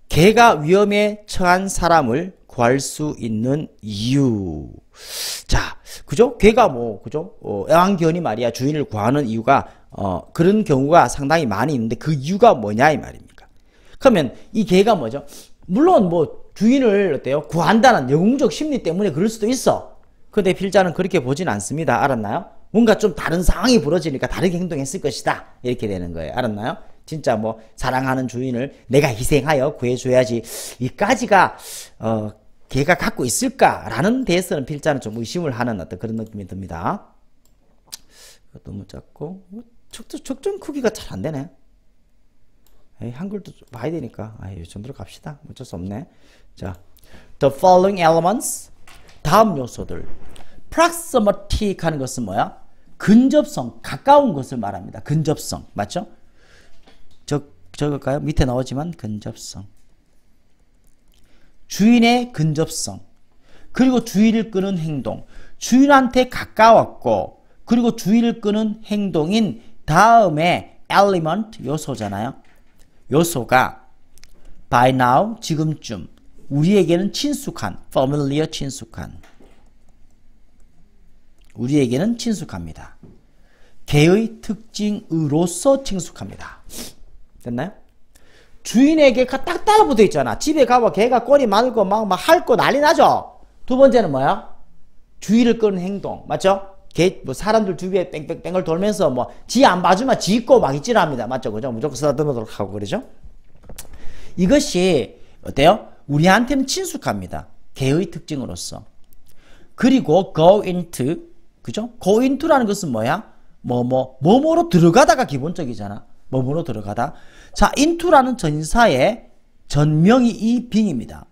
개가 위험에 처한 사람을 구할 수 있는 이유. 자, 그죠? 개가 뭐, 그죠? 애완견이 말이야, 주인을 구하는 이유가, 그런 경우가 상당히 많이 있는데 그 이유가 뭐냐, 이 말입니까? 그러면 이 개가 뭐죠? 물론 뭐, 주인을 어때요? 구한다는 영웅적 심리 때문에 그럴 수도 있어. 근데 필자는 그렇게 보진 않습니다. 알았나요? 뭔가 좀 다른 상황이 벌어지니까 다르게 행동했을 것이다. 이렇게 되는 거예요. 알았나요? 진짜 뭐 사랑하는 주인을 내가 희생하여 구해줘야지 이까지가 걔가 갖고 있을까라는 데에서는 필자는 좀 의심을 하는 어떤 그런 느낌이 듭니다. 너무 작고 적정 크기가 잘 안 되네. 에이, 한글도 좀 봐야 되니까 이 정도로 갑시다. 어쩔 수 없네. 자, the following elements 다음 요소들. proximity 하는 것은 뭐야? 근접성, 가까운 것을 말합니다. 근접성 맞죠? 적을까요? 밑에 나오지만 근접성. 주인의 근접성. 그리고 주의를 끄는 행동. 주인한테 가까웠고 그리고 주의를 끄는 행동인 다음에 element 요소잖아요. 요소가 by now 지금쯤 우리에게는 친숙한 familiar 친숙한 우리에게는 친숙합니다. 개의 특징으로서 친숙합니다. 됐나요? 주인에게 딱 따라붙어 있잖아. 집에 가봐 개가 꼬리 말고 막 할 거 난리 나죠? 두 번째는 뭐야? 주의를 끄는 행동. 맞죠? 개, 뭐 사람들 주위에 뺑뺑뺑을 돌면서 뭐 지 안 봐주면 지 있고 막 있지랍니다. 맞죠? 그죠? 무조건 쓰다듬도록 하고 그러죠? 이것이 어때요? 우리한테는 친숙합니다. 개의 특징으로서. 그리고 go into 그죠? go into라는 것은 뭐야? 뭐뭐로 들어가다가 기본적이잖아. 뭐뭐로 들어가다. 자, into라는 전사의 전명이 이 빙입니다.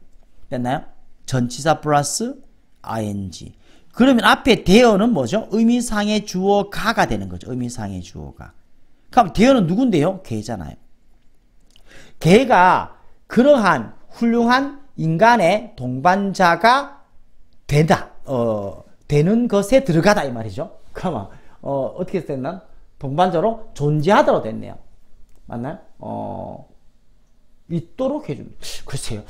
됐나요? 전치사 플러스 ing. 그러면 앞에 대어는 뭐죠? 의미상의 주어가가 되는 거죠. 의미상의 주어가. 그럼 대어는 누군데요? 개잖아요. 개가 그러한 훌륭한 인간의 동반자가 된다. 되는 것에 들어가다 이 말이죠. 그러면 어떻게 됐나? 동반자로 존재하도록 됐네요. 맞나요? 있도록 해줍니다. 글쎄요.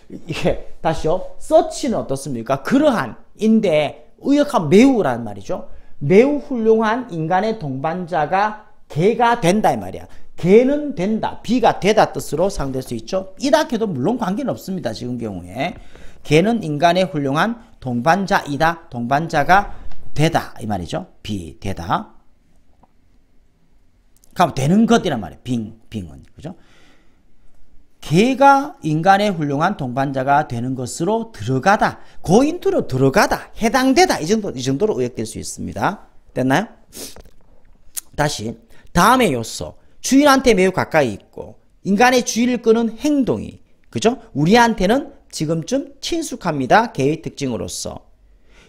이게 다시요. 서치는 어떻습니까? 그러한 인데 의역한 매우란 말이죠. 매우 훌륭한 인간의 동반자가 개가 된다 이 말이야. 개는 된다. 비가 되다 뜻으로 사용될 수 있죠. 이다 해도 물론 관계는 없습니다. 지금 경우에. 개는 인간의 훌륭한 동반자이다. 동반자가 되다 이 말이죠. 비 되다. 그럼 되는 것이란 말이에요. 빙은 그죠? 개가 인간의 훌륭한 동반자가 되는 것으로 들어가다. 고인투로 들어가다. 해당되다. 이 정도로 의역될 수 있습니다. 됐나요? 다시 다음의 요소. 주인한테 매우 가까이 있고 인간의 주의를 끄는 행동이 그죠? 우리한테는 지금쯤 친숙합니다. 개의 특징으로서.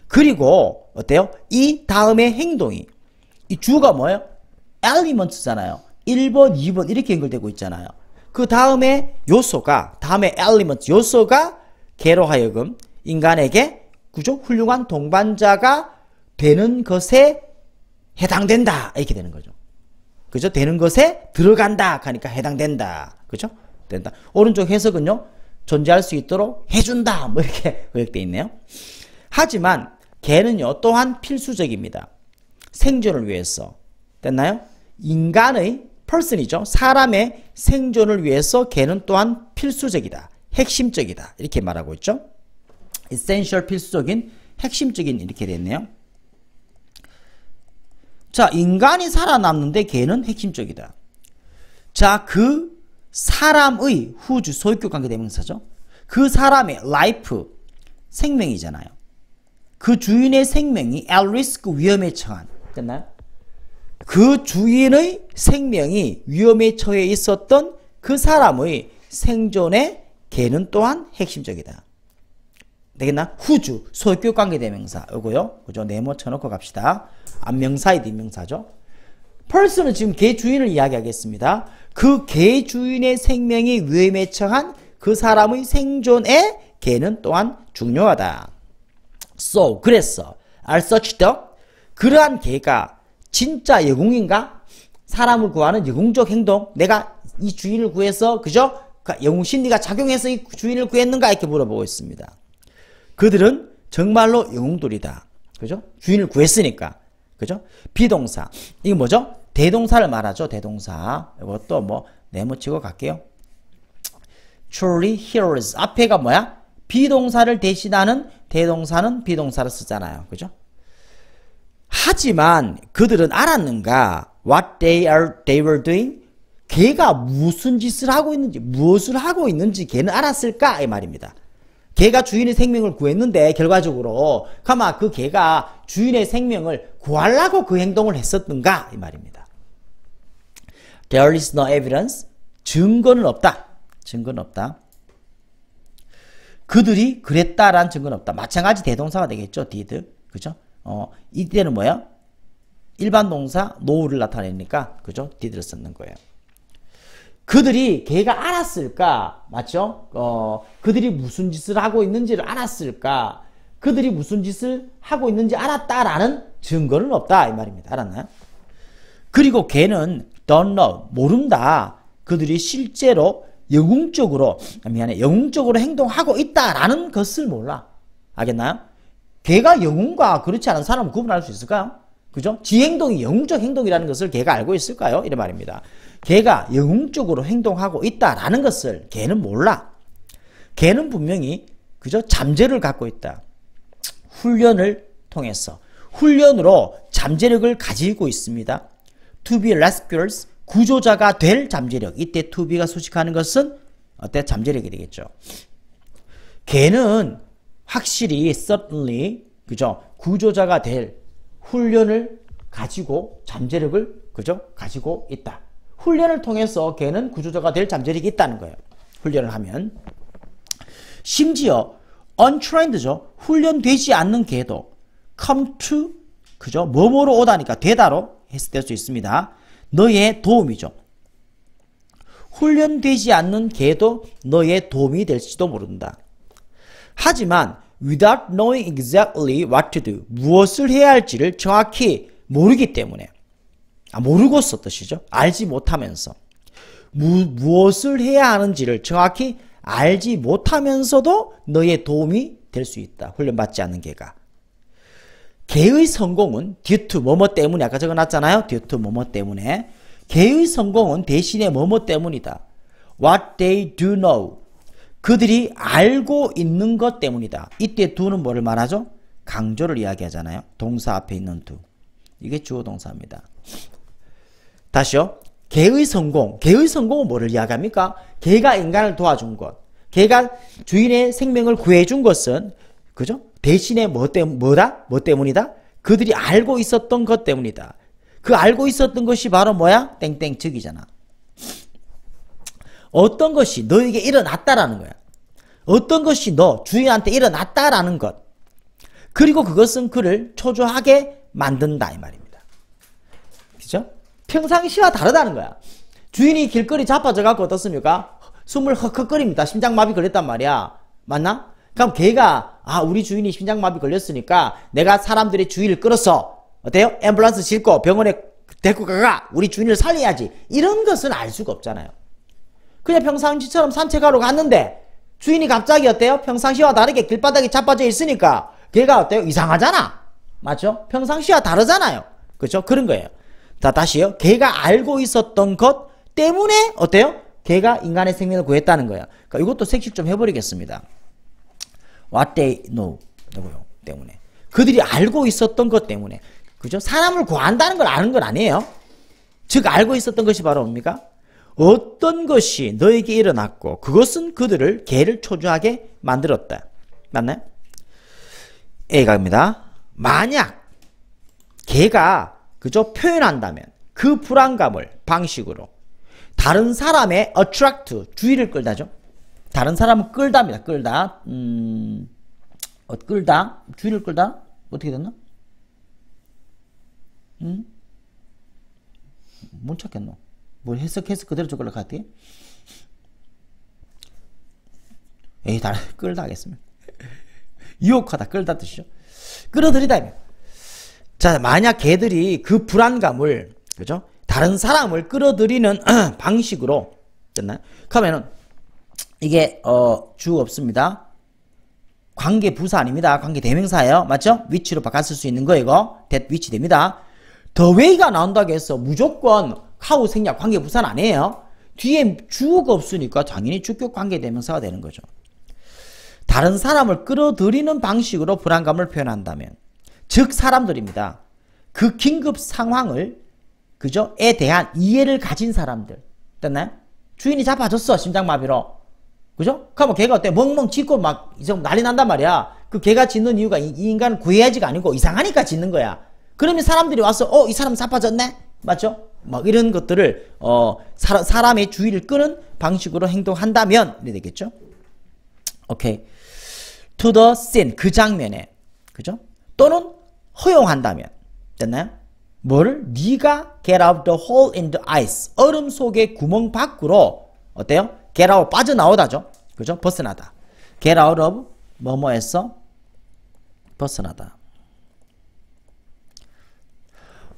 그리고 어때요? 이 다음의 행동이 이 주가 뭐예요? elements잖아요. 1번, 2번 이렇게 연결되고 있잖아요. 그 다음에 요소가 다음에 element 요소가 개로 하여금 인간에게 그죠? 훌륭한 동반자가 되는 것에 해당된다. 이렇게 되는 거죠. 그죠? 되는 것에 들어간다 하니까 해당된다. 그죠? 된다. 오른쪽 해석은요. 존재할 수 있도록 해준다. 뭐 이렇게 의역되어 있네요. 하지만 개는요. 또한 필수적입니다. 생존을 위해서. 됐나요? 인간의 person이죠. 사람의 생존을 위해서 개는 또한 필수적이다. 핵심적이다. 이렇게 말하고 있죠. essential 필수적인 핵심적인 이렇게 됐네요. 자, 인간이 살아남는데 개는 핵심적이다. 자, 그 사람의 whose 소유격 관계 대명사죠. 그 사람의 life 생명이잖아요. 그 주인의 생명이 at risk 위험에 처한. 됐나요? 그 주인의 생명이 위험에 처해 있었던 그 사람의 생존에 개는 또한 핵심적이다. 되겠나? whose 소유격 관계 대명사 이거요. 그죠? 네모 쳐놓고 갑시다. 앞명사의 뒷명사죠. person은 지금 개 주인을 이야기하겠습니다. 그 개 주인의 생명이 위험에 처한 그 사람의 생존에 개는 또한 중요하다. So, 그랬어. are such the 그러한 개가 진짜 영웅인가? 사람을 구하는 영웅적 행동. 내가 이 주인을 구해서 그죠? 영웅 심리가 작용해서 이 주인을 구했는가? 이렇게 물어보고 있습니다. 그들은 정말로 영웅들이다. 그죠? 주인을 구했으니까. 그죠? 비동사. 이게 뭐죠? 대동사를 말하죠. 대동사. 이것도 뭐 네모치고 갈게요. Truly heroes. 앞에가 뭐야? 비동사를 대신하는 대동사는 비동사를 쓰잖아요. 그죠? 하지만 그들은 알았는가? What they were doing? 걔가 무슨 짓을 하고 있는지, 무엇을 하고 있는지 걔는 알았을까? 이 말입니다. 걔가 주인의 생명을 구했는데 결과적으로 가만 그 걔가 주인의 생명을 구하려고 그 행동을 했었는가? 이 말입니다. There is no evidence. 증거는 없다. 증거는 없다. 그들이 그랬다라는 증거는 없다. 마찬가지 대동사가 되겠죠. did. 그죠? 이때는 뭐야? 일반 동사 know를 나타내니까 그죠? did를 썼는 거예요. 그들이 걔가 알았을까? 맞죠? 그들이 무슨 짓을 하고 있는지를 알았을까? 그들이 무슨 짓을 하고 있는지 알았다라는 증거는 없다 이 말입니다. 알았나요? 그리고 걔는 don't know 모른다. 그들이 실제로 영웅적으로 행동하고 있다라는 것을 몰라. 알겠나요? 걔가 영웅과 그렇지 않은 사람을 구분할 수 있을까요? 그죠? 지 행동이 영웅적 행동이라는 것을 걔가 알고 있을까요? 이런 말입니다. 걔가 영웅적으로 행동하고 있다라는 것을 걔는 몰라. 걔는 분명히 그죠? 잠재를 갖고 있다. 훈련을 통해서 훈련으로 잠재력을 가지고 있습니다. To be rescuers 구조자가 될 잠재력. 이때 to be가 수식하는 것은 어때? 잠재력이 되겠죠. 걔는 확실히 certainly 그죠? 구조자가 될 훈련을 가지고 잠재력을 그죠? 가지고 있다. 훈련을 통해서 걔는 구조자가 될 잠재력이 있다는 거예요. 훈련을 하면. 심지어 untrained죠. 훈련되지 않는 걔도 come to 그죠? 뭐뭐로 오다니까 되다로 해석될 수 있습니다. 너의 도움이죠. 훈련되지 않는 걔도 너의 도움이 될지도 모른다. 하지만 without knowing exactly what to do 무엇을 해야 할지를 정확히 모르기 때문에 모르고서 뜻이죠. 알지 못하면서 무엇을 해야 하는지를 정확히 알지 못하면서도 너의 도움이 될 수 있다. 훈련받지 않는 걔가. 걔의 성공은 due to 뭐뭐 때문에 아까 적어놨잖아요. due to 뭐뭐 때문에. 걔의 성공은 대신에 뭐뭐 때문이다. What they do know. 그들이 알고 있는 것 때문이다. 이때 do는 뭐를 말하죠? 강조를 이야기하잖아요. 동사 앞에 있는 do. 이게 주어 동사입니다. 다시요. 걔의 성공. 걔의 성공은 뭐를 이야기합니까? 걔가 인간을 도와준 것. 걔가 주인의 생명을 구해준 것은 그죠? 대신에 뭐 때문이다? 그들이 알고 있었던 것 때문이다. 그 알고 있었던 것이 바로 뭐야? 땡땡 즉이잖아. 어떤 것이 너에게 일어났다라는 거야. 어떤 것이 너 주인한테 일어났다라는 것. 그리고 그것은 그를 초조하게 만든다 이 말입니다. 그죠? 평상시와 다르다는 거야. 주인이 길거리 자빠져 갖고 어떻습니까? 숨을 헉헉거립니다. 심장마비 걸렸단 말이야. 맞나? 그럼 걔가 우리 주인이 심장마비 걸렸으니까 내가 사람들의 주의를 끌어서 어때요? 앰뷸런스 싣고 병원에 데리고 가가 우리 주인을 살려야지. 이런 것은 알 수가 없잖아요. 그냥 평상시처럼 산책하러 갔는데 주인이 갑자기 어때요? 평상시와 다르게 길바닥에 자빠져 있으니까 걔가 어때요? 이상하잖아. 맞죠? 평상시와 다르잖아요. 그렇죠? 그런 거예요. 자, 다시요. 걔가 알고 있었던 것 때문에 어때요? 걔가 인간의 생명을 구했다는 거야. 그러니까 이것도 색칠 좀 해버리겠습니다. What they know. 이거요. 때문에. 그들이 알고 있었던 것 때문에. 그죠? 사람을 구한다는 걸 아는 건 아니에요. 즉, 알고 있었던 것이 바로 뭡니까? 어떤 것이 너에게 일어났고, 그것은 그들을 개를 초조하게 만들었다. 맞나요? A가입니다. 만약, 개가, 그죠? 표현한다면, 그 불안감을 방식으로, 다른 사람의 attract, 주의를 끌다죠? 다른 사람을 끌다입니다. 끌다. 끌다. 주의를 끌다? 어떻게 됐나? 못 찾겠노? 뭘 해석해서 그대로 적으려 갔대? 에이, 다른, 끌다 하겠습니다. 유혹하다, 끌다 뜻이죠. 끌어들이다. 자, 만약 개들이 그 불안감을, 그죠? 다른 사람을 끌어들이는 방식으로, 됐나요? 그러면은, 이게, 주 없습니다. 관계 부사 아닙니다. 관계 대명사예요. 맞죠? 위치로 바꿨을 수 있는 거, 이거. that 위치 됩니다. the way가 나온다고 해서 무조건 how 생략 관계 부사는 아니에요. 뒤에 주어가 없으니까 당연히 주격 관계 대명사가 되는 거죠. 다른 사람을 끌어들이는 방식으로 불안감을 표현한다면, 즉 사람들입니다. 그 긴급 상황을, 그죠? 에 대한 이해를 가진 사람들. 됐나요? 주인이 잡아줬어, 심장마비로. 그죠? 그러면 걔가 어때? 멍멍 짖고 막 이제 난리 난단 말이야. 그 걔가 짖는 이유가 이 인간을 구해야지가 아니고 이상하니까 짖는 거야. 그러면 사람들이 와서 이 사람 잡아줬네? 맞죠? 막 이런 것들을 사람의 주의를 끄는 방식으로 행동한다면 이래 되겠죠? 오케이. to the scene, 그 장면에, 그죠? 또는 허용한다면, 됐나요? 뭐를? 네가 get out the hole in the ice, 얼음 속의 구멍 밖으로, 어때요? get out, 빠져나오다죠? 그죠? 벗어나다. get out of, 뭐뭐에서 벗어나다.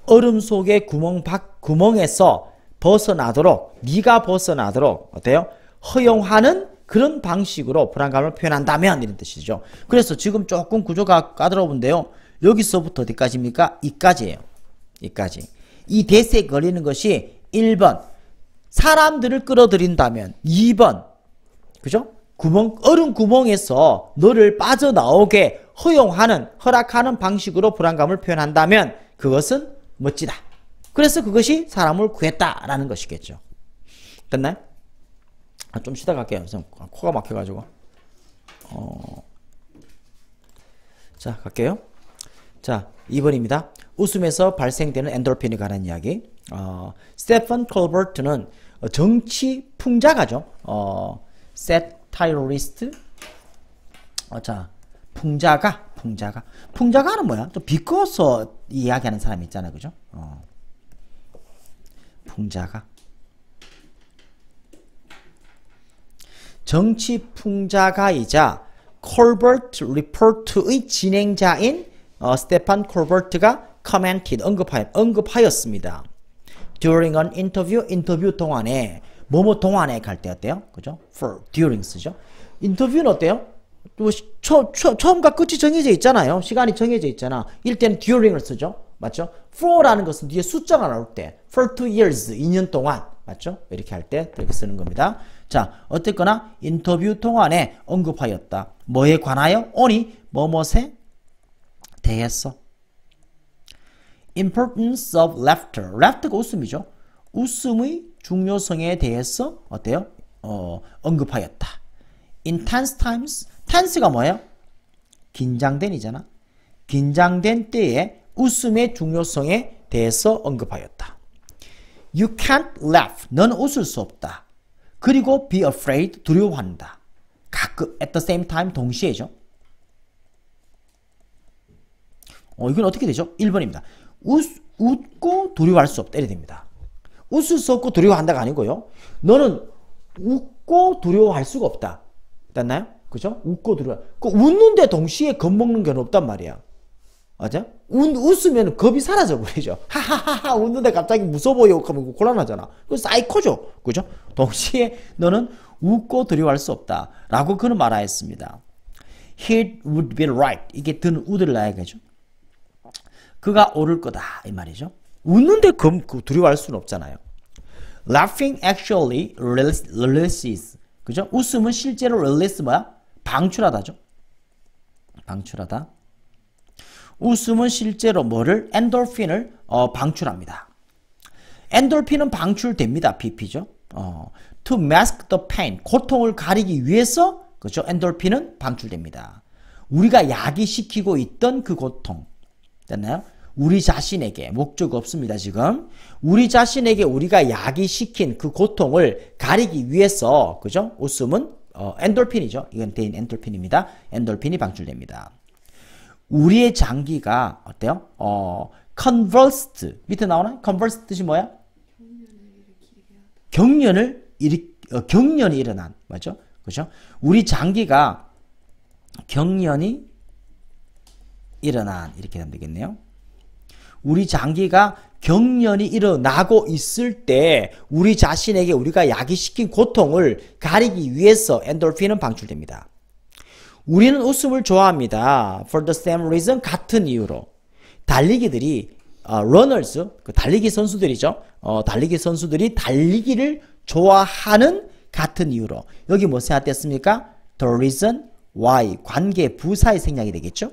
얼음 속의 구멍에서 벗어나도록, 네가 벗어나도록, 어때요? 허용하는 그런 방식으로 불안감을 표현한다면 이런 뜻이죠. 그래서 지금 조금 구조가 까다로운데요. 여기서부터 어디까지입니까? 이까지예요. 이까지. 이 대세에 걸리는 것이 1번 사람들을 끌어들인다면, 2번 그죠? 얼음 구멍에서 너를 빠져나오게 허락하는 방식으로 불안감을 표현한다면 그것은 멋지다. 그래서 그것이 사람을 구했다라는 것이겠죠. 됐나요? 좀 쉬다 갈게요. 코가 막혀가지고. 자, 갈게요. 자, 2번입니다. 웃음에서 발생되는 엔돌핀에 관한 이야기. 스테판 콜버트는 정치 풍자가죠. 세타이리스트. 자, 풍자가는 뭐야? 좀 비꼬서 이야기하는 사람 있잖아, 그죠? 풍자가. 정치 풍자가이자 콜버트 리포트의 진행자인 스테판 콜버트가 언급하였습니다. During an interview, 인터뷰 동안에, 뭐뭐 동안에 갈 때 어때요? 그죠? For, during 쓰죠. 인터뷰는 어때요? 처음과 끝이 정해져 있잖아요. 시간이 정해져 있잖아. 이럴 때는 during을 쓰죠. 맞죠? for라는 것은 뒤에 숫자가 나올 때, for 2 years, 2년 동안. 맞죠? 이렇게 할 때 그렇게 쓰는 겁니다. 자, 어쨌거나 인터뷰 동안에 언급하였다. 뭐에 관하여? on이 뭐뭐에 대해서. Importance of laughter. laughter가 웃음이죠. 웃음의 중요성에 대해서 어때요? 언급하였다. In tense times. tense가 뭐예요? 긴장된이잖아. 긴장된 때에 웃음의 중요성에 대해서 언급하였다. You can't laugh. 넌 웃을 수 없다. 그리고 be afraid. 두려워한다. 가끔 at the same time 동시에죠. 이건 어떻게 되죠? 1번입니다. 웃고 두려워할 수 없다. 이래 됩니다. 웃을 수 없고 두려워한다가 아니고요. 너는 웃고 두려워할 수가 없다. 됐나요? 그죠? 웃고 두려워. 웃는데 동시에 겁먹는 경우는 없단 말이야. 맞아? 웃으면 겁이 사라져 버리죠. 하하하하 웃는데 갑자기 무서워 보여 하면 곤란하잖아. 그거 사이코죠. 그죠? 동시에 너는 웃고 두려워할 수 없다. 라고 그는 말하였습니다. He would be right. 이게 든 우드를 나야겠죠. 그가 옳을 거다. 이 말이죠. 웃는데 두려워할 수는 없잖아요. Laughing actually releases. 그죠? 웃음은 실제로 release 뭐야? 방출하다죠. 방출하다. 웃음은 실제로 뭐를? 엔돌핀을 방출합니다. 엔돌핀은 방출됩니다. BP죠. To mask the pain. 고통을 가리기 위해서 그죠? 엔돌핀은 방출됩니다. 우리가 야기시키고 있던 그 고통. 됐나요? 우리 자신에게 목적 없습니다. 지금 우리 자신에게 우리가 야기시킨 그 고통을 가리기 위해서 그죠? 웃음은 엔돌핀이죠. 이건 대인 엔돌핀입니다. 엔돌핀이 방출됩니다. 우리의 장기가 어때요? convulsed 밑에 나오나? convulsed 뜻이 뭐야? 경련이 일어난 맞죠? 그죠? 우리 장기가 경련이 일어난 이렇게 하면 되겠네요. 우리 장기가 경련이 일어나고 있을 때 우리 자신에게 우리가 야기시킨 고통을 가리기 위해서 엔돌핀은 방출됩니다. 우리는 웃음을 좋아합니다. For the same reason 같은 이유로 달리기들이 runners 그 달리기 선수들이죠. 달리기 선수들이 달리기를 좋아하는 같은 이유로 여기 뭐 생략됐습니까? The reason why 관계 부사의 생략이 되겠죠.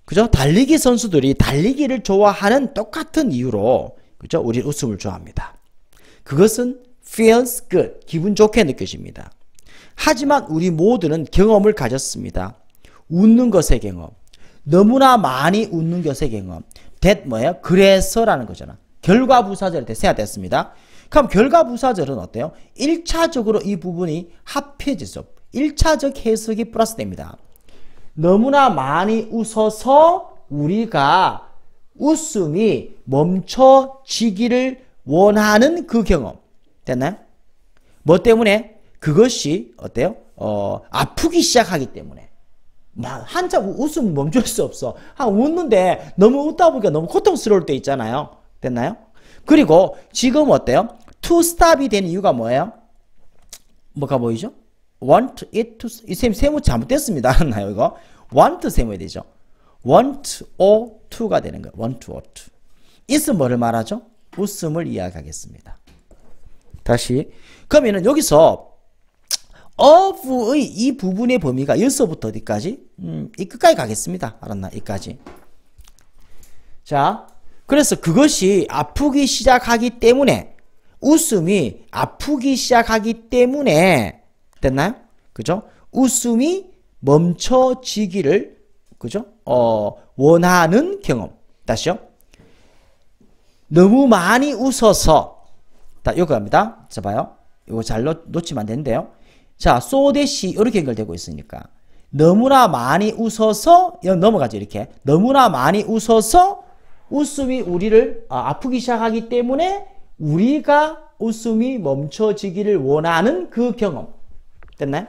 그죠? 달리기 선수들이 달리기를 좋아하는 똑같은 이유로 그죠? 우리 웃음을 좋아합니다. 그것은 feels good 기분 좋게 느껴집니다. 하지만 우리 모두는 경험을 가졌습니다. 웃는 것의 경험. 너무나 많이 웃는 것의 경험. that 뭐예요? 그래서라는 거잖아. 결과부사절에 생략됐습니다. 그럼 결과부사절은 어때요? 1차적으로 이 부분이 합해져서 1차적 해석이 플러스 됩니다. 너무나 많이 웃어서 우리가 웃음이 멈춰지기를 원하는 그 경험. 됐나요? 뭐 때문에? 그것이 어때요? 아프기 시작하기 때문에. 한참 웃음 멈출 수 없어. 웃는데 너무 웃다 보니까 너무 고통스러울 때 있잖아요. 됐나요? 그리고 지금 어때요? to stop이 된 이유가 뭐예요? 뭐가 보이죠? want it to, 이 세모 잘못됐습니다. 알았나요, 이거? want 세모야 되죠. want or to가 되는 거예요. want or to. it은 뭐를 말하죠? 웃음을 이야기하겠습니다. 다시. 그러면은 여기서 of의 이 부분의 범위가 여기서부터 어디까지? 이 끝까지 가겠습니다. 알았나? 이까지. 자, 그래서 그것이 아프기 시작하기 때문에 웃음이 아프기 시작하기 때문에 됐나요? 그죠? 웃음이 멈춰지기를 그죠? 원하는 경험. 다시요. 너무 많이 웃어서 여기 갑니다. 자 봐요. 이거 잘 놓치면 안 되는데요. 자, so that이 이렇게 연결되고 있으니까 너무나 많이 웃어서 넘어가죠. 이렇게 너무나 많이 웃어서 웃음이 우리를 아프기 시작하기 때문에 우리가 웃음이 멈춰지기를 원하는 그 경험. 됐나요?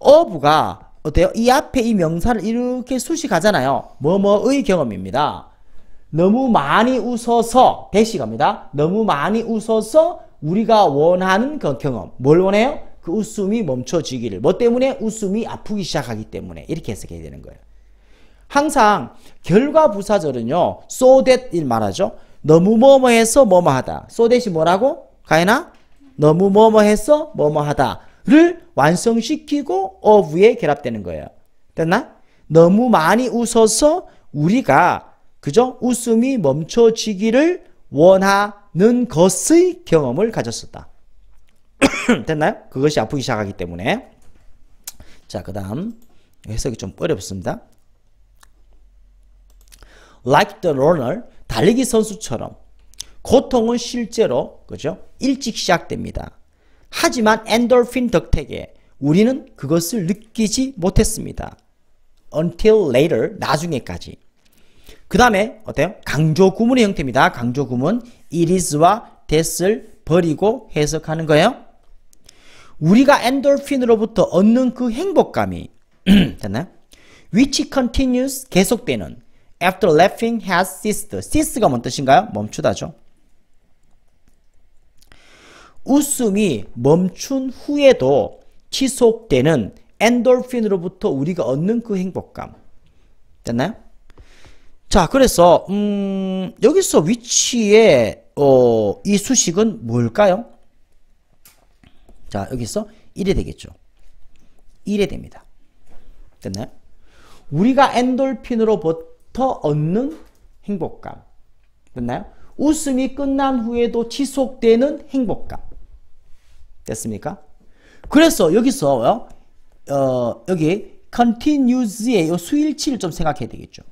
of가 어때요? 이 앞에 이 명사를 이렇게 수식하잖아요. 뭐뭐의 경험입니다. 너무 많이 웃어서 대시 갑니다. 너무 많이 웃어서 우리가 원하는 그 경험. 뭘 원해요? 그 웃음이 멈춰지기를. 뭐 때문에? 웃음이 아프기 시작하기 때문에. 이렇게 해석해야 되는 거예요. 항상 결과부사절은요. so that 일 말하죠. 너무 뭐뭐해서 뭐뭐하다. so that이 뭐라고? 가인아? 너무 뭐뭐해서 뭐뭐하다를 완성시키고 of에 결합되는 거예요. 됐나? 너무 많이 웃어서 우리가 그죠? 웃음이 멈춰지기를 원하는 것의 경험을 가졌었다. 됐나요? 그것이 아프기 시작하기 때문에. 자, 그 다음 해석이 좀 어렵습니다. Like the runner, 달리기 선수처럼 고통은 실제로 그죠? 일찍 시작됩니다. 하지만 엔돌핀 덕택에 우리는 그것을 느끼지 못했습니다. Until later, 나중에까지. 그 다음에 어때요? 강조 구문의 형태입니다. 강조 구문 it is와 that을 버리고 해석하는 거예요. 우리가 엔돌핀으로부터 얻는 그 행복감이 됐나요? which continues 계속되는 after laughing has ceased. cease가 뭔 뜻인가요? 멈추다죠. 웃음이 멈춘 후에도 지속되는 엔돌핀으로부터 우리가 얻는 그 행복감. 됐나요? 자, 그래서 여기서 위치에 이 수식은 뭘까요? 자, 여기서 1이 되겠죠. 1이 됩니다. 됐나요? 우리가 엔돌핀으로부터 얻는 행복감. 됐나요? 웃음이 끝난 후에도 지속되는 행복감. 됐습니까? 그래서 여기서 여기 continuous의 이 수일치를 좀 생각해야 되겠죠.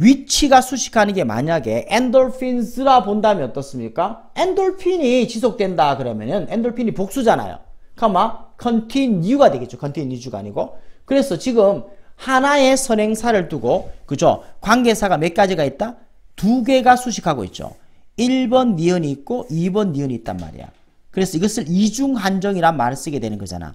위치가 수식하는 게 만약에 엔돌핀스라 본다면 어떻습니까? 엔돌핀이 지속된다 그러면은 엔돌핀이 복수잖아요. 그러면 continue가 되겠죠. continue가 아니고. 그래서 지금 하나의 선행사를 두고 그죠? 관계사가 몇 가지가 있다? 2개가 수식하고 있죠. 1번 니은이 있고 2번 니은이 있단 말이야. 그래서 이것을 이중한정이란 말을 쓰게 되는 거잖아.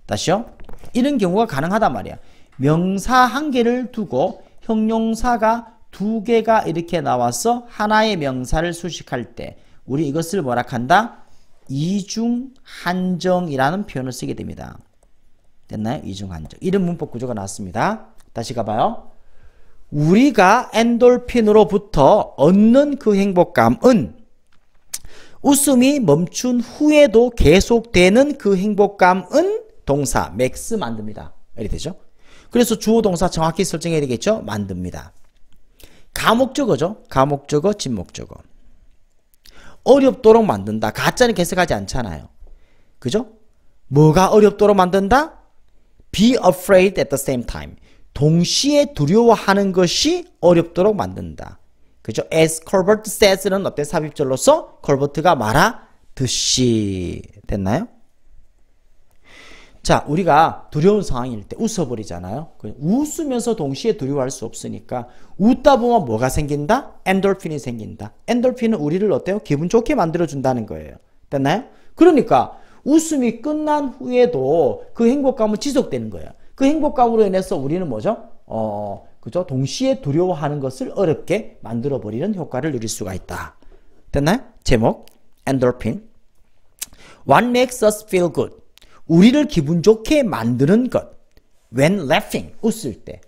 다시요. 이런 경우가 가능하단 말이야. 명사 한 개를 두고 형용사가 2개가 이렇게 나와서 하나의 명사를 수식할 때 우리 이것을 뭐라 한다? 이중한정이라는 표현을 쓰게 됩니다. 됐나요? 이중한정. 이런 문법 구조가 나왔습니다. 다시 가봐요. 우리가 엔돌핀으로부터 얻는 그 행복감은 웃음이 멈춘 후에도 계속되는 그 행복감은 동사 맥스 만듭니다. 이렇게 되죠. 그래서 주어 동사 정확히 설정해야 되겠죠. 만듭니다. 가목적어죠. 가목적어, 진목적어. 어렵도록 만든다. 가짜는 계속하지 않잖아요. 그죠? 뭐가 어렵도록 만든다? Be afraid at the same time. 동시에 두려워하는 것이 어렵도록 만든다. 그죠? As Colbert says는 어때? 삽입절로서 콜버트가 말하듯이. 됐나요? 자, 우리가 두려운 상황일 때 웃어버리잖아요. 웃으면서 동시에 두려워할 수 없으니까 웃다 보면 뭐가 생긴다? 엔돌핀이 생긴다. 엔돌핀은 우리를 어때요? 기분 좋게 만들어준다는 거예요. 됐나요? 그러니까 웃음이 끝난 후에도 그 행복감은 지속되는 거예요. 그 행복감으로 인해서 우리는 뭐죠? 그죠? 동시에 두려워하는 것을 어렵게 만들어버리는 효과를 누릴 수가 있다. 됐나요? 제목, 엔돌핀. What makes us feel good? 우리를 기분 좋게 만드는 것. When laughing, 웃을 때.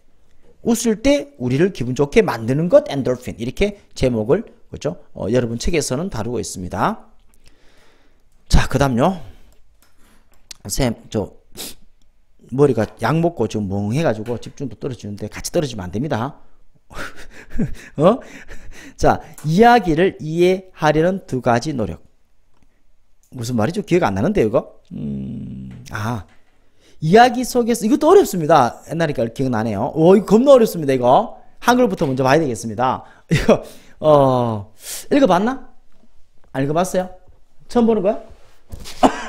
웃을 때 우리를 기분 좋게 만드는 것, 엔돌핀. 이렇게 제목을, 그죠? 여러분 책에서는 다루고 있습니다. 자, 그 다음요. 선생님, 머리가 약 먹고 좀 멍해가지고 집중도 떨어지는데 같이 떨어지면 안 됩니다. 자, 이야기를 이해하려는 2가지 노력. 무슨 말이죠? 기억 안 나는데, 이거? 이야기 속에서, 이것도 어렵습니다. 옛날이니까 기억나네요. 이거 겁나 어렵습니다, 이거. 한글부터 먼저 봐야 되겠습니다. 이거, 읽어봤나? 안 읽어봤어요? 처음 보는 거야?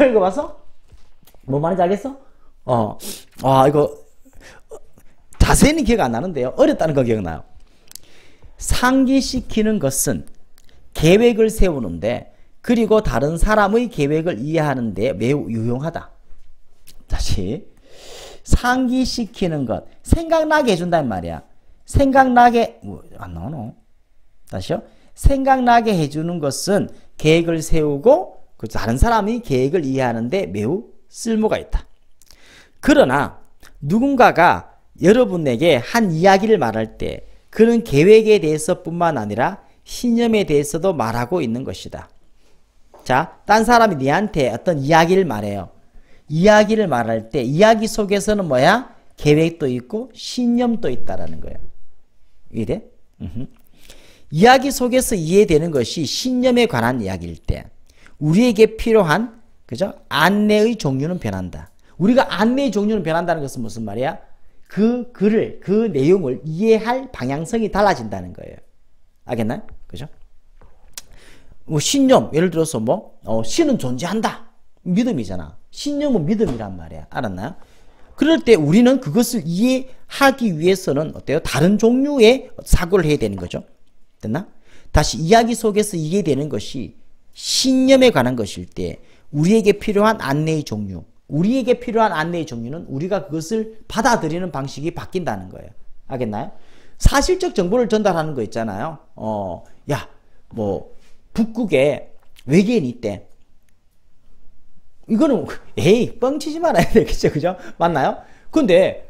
읽어봤어? 뭐 말인지 알겠어? 이거, 자세히는 기억 안 나는데요. 어렵다는 거 기억나요. 상기시키는 것은 계획을 세우는데, 그리고 다른 사람의 계획을 이해하는 데 매우 유용하다. 다시 상기시키는 것, 생각나게 해준단 말이야. 생각나게 안 나오노? 다시요. 생각나게 해주는 것은 계획을 세우고 다른 사람이 계획을 이해하는 데 매우 쓸모가 있다. 그러나 누군가가 여러분에게 한 이야기를 말할 때 그는 계획에 대해서 뿐만 아니라 신념에 대해서도 말하고 있는 것이다. 자, 딴 사람이 니한테 어떤 이야기를 말해요. 이야기를 말할 때 이야기 속에서는 뭐야? 계획도 있고 신념도 있다라는 거예요. 이래? 이야기 속에서 이해되는 것이 신념에 관한 이야기일 때 우리에게 필요한 그죠? 안내의 종류는 변한다. 우리가 안내의 종류는 변한다는 것은 무슨 말이야? 그 글을, 그 내용을 이해할 방향성이 달라진다는 거예요. 알겠나요? 그죠? 신념, 예를 들어서 신은 존재한다. 믿음이잖아. 신념은 믿음이란 말이야. 알았나요? 그럴 때 우리는 그것을 이해하기 위해서는 어때요? 다른 종류의 사고를 해야 되는 거죠. 됐나? 다시 이야기 속에서 이해되는 것이 신념에 관한 것일 때 우리에게 필요한 안내의 종류. 우리에게 필요한 안내의 종류는 우리가 그것을 받아들이는 방식이 바뀐다는 거예요. 알겠나요? 사실적 정보를 전달하는 거 있잖아요. 북극에 외계인이 있대. 이거는 뻥치지 말아야 되겠죠. 그죠? 맞나요? 근데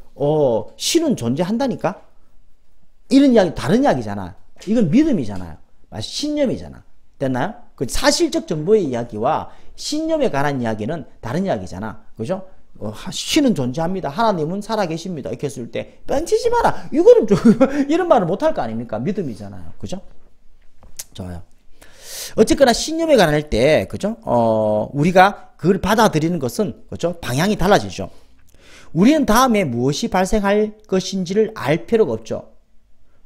신은 존재한다니까? 이런 이야기 다른 이야기잖아. 이건 믿음이잖아요. 신념이잖아. 됐나요? 그 사실적 정보의 이야기와 신념에 관한 이야기는 다른 이야기잖아. 그죠? 신은 존재합니다. 하나님은 살아계십니다. 이렇게 했을 때 뻥치지 마라. 이거는 좀 이런 말을 못할 거 아닙니까? 믿음이잖아요. 그죠? 좋아요. 어쨌거나 신념에 관할 때 그죠? 우리가 그걸 받아들이는 것은 그죠? 방향이 달라지죠. 우리는 다음에 무엇이 발생할 것인지를 알 필요가 없죠.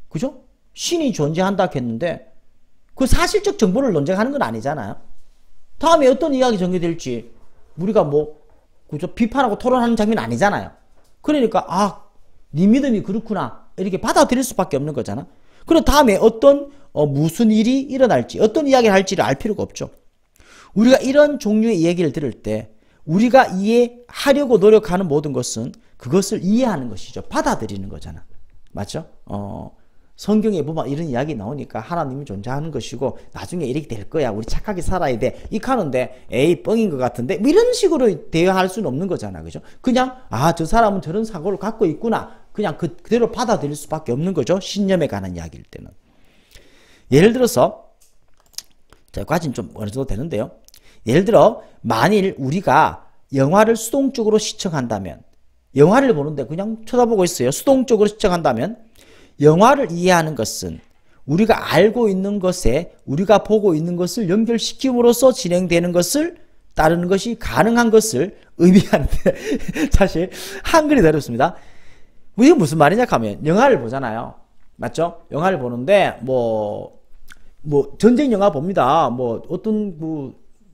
그죠? 신이 존재한다 했는데 그 사실적 정보를 논쟁하는 건 아니잖아요. 다음에 어떤 이야기 전개될지 우리가 뭐 그죠? 비판하고 토론하는 장면 아니잖아요. 그러니까 네 믿음이 그렇구나 이렇게 받아들일 수밖에 없는 거잖아. 그리고 다음에 어떤 무슨 일이 일어날지 어떤 이야기를 할지를 알 필요가 없죠. 우리가 이런 종류의 얘기를 들을 때 우리가 이해하려고 노력하는 모든 것은 그것을 이해하는 것이죠. 받아들이는 거잖아. 맞죠? 성경에 보면 이런 이야기 나오니까 하나님이 존재하는 것이고 나중에 이렇게 될 거야. 우리 착하게 살아야 돼. 이렇게 하는데 에이 뻥인 것 같은데 뭐 이런 식으로 대화할 수는 없는 거잖아. 그죠? 그냥 저 사람은 저런 사고를 갖고 있구나. 그냥 그대로 받아들일 수밖에 없는 거죠. 신념에 관한 이야기일 때는. 예를 들어서 자, 여기까지는 좀 어느 정도 되는데요. 예를 들어 만일 우리가 영화를 수동적으로 시청한다면 영화를 보는데 그냥 쳐다보고 있어요. 수동적으로 시청한다면 영화를 이해하는 것은 우리가 알고 있는 것에 우리가 보고 있는 것을 연결시킴으로써 진행되는 것을 따르는 것이 가능한 것을 의미하는데 사실 한글이 더 어렵습니다. 이게 무슨 말이냐 하면 영화를 보잖아요. 맞죠? 영화를 보는데 뭐 전쟁 영화 봅니다.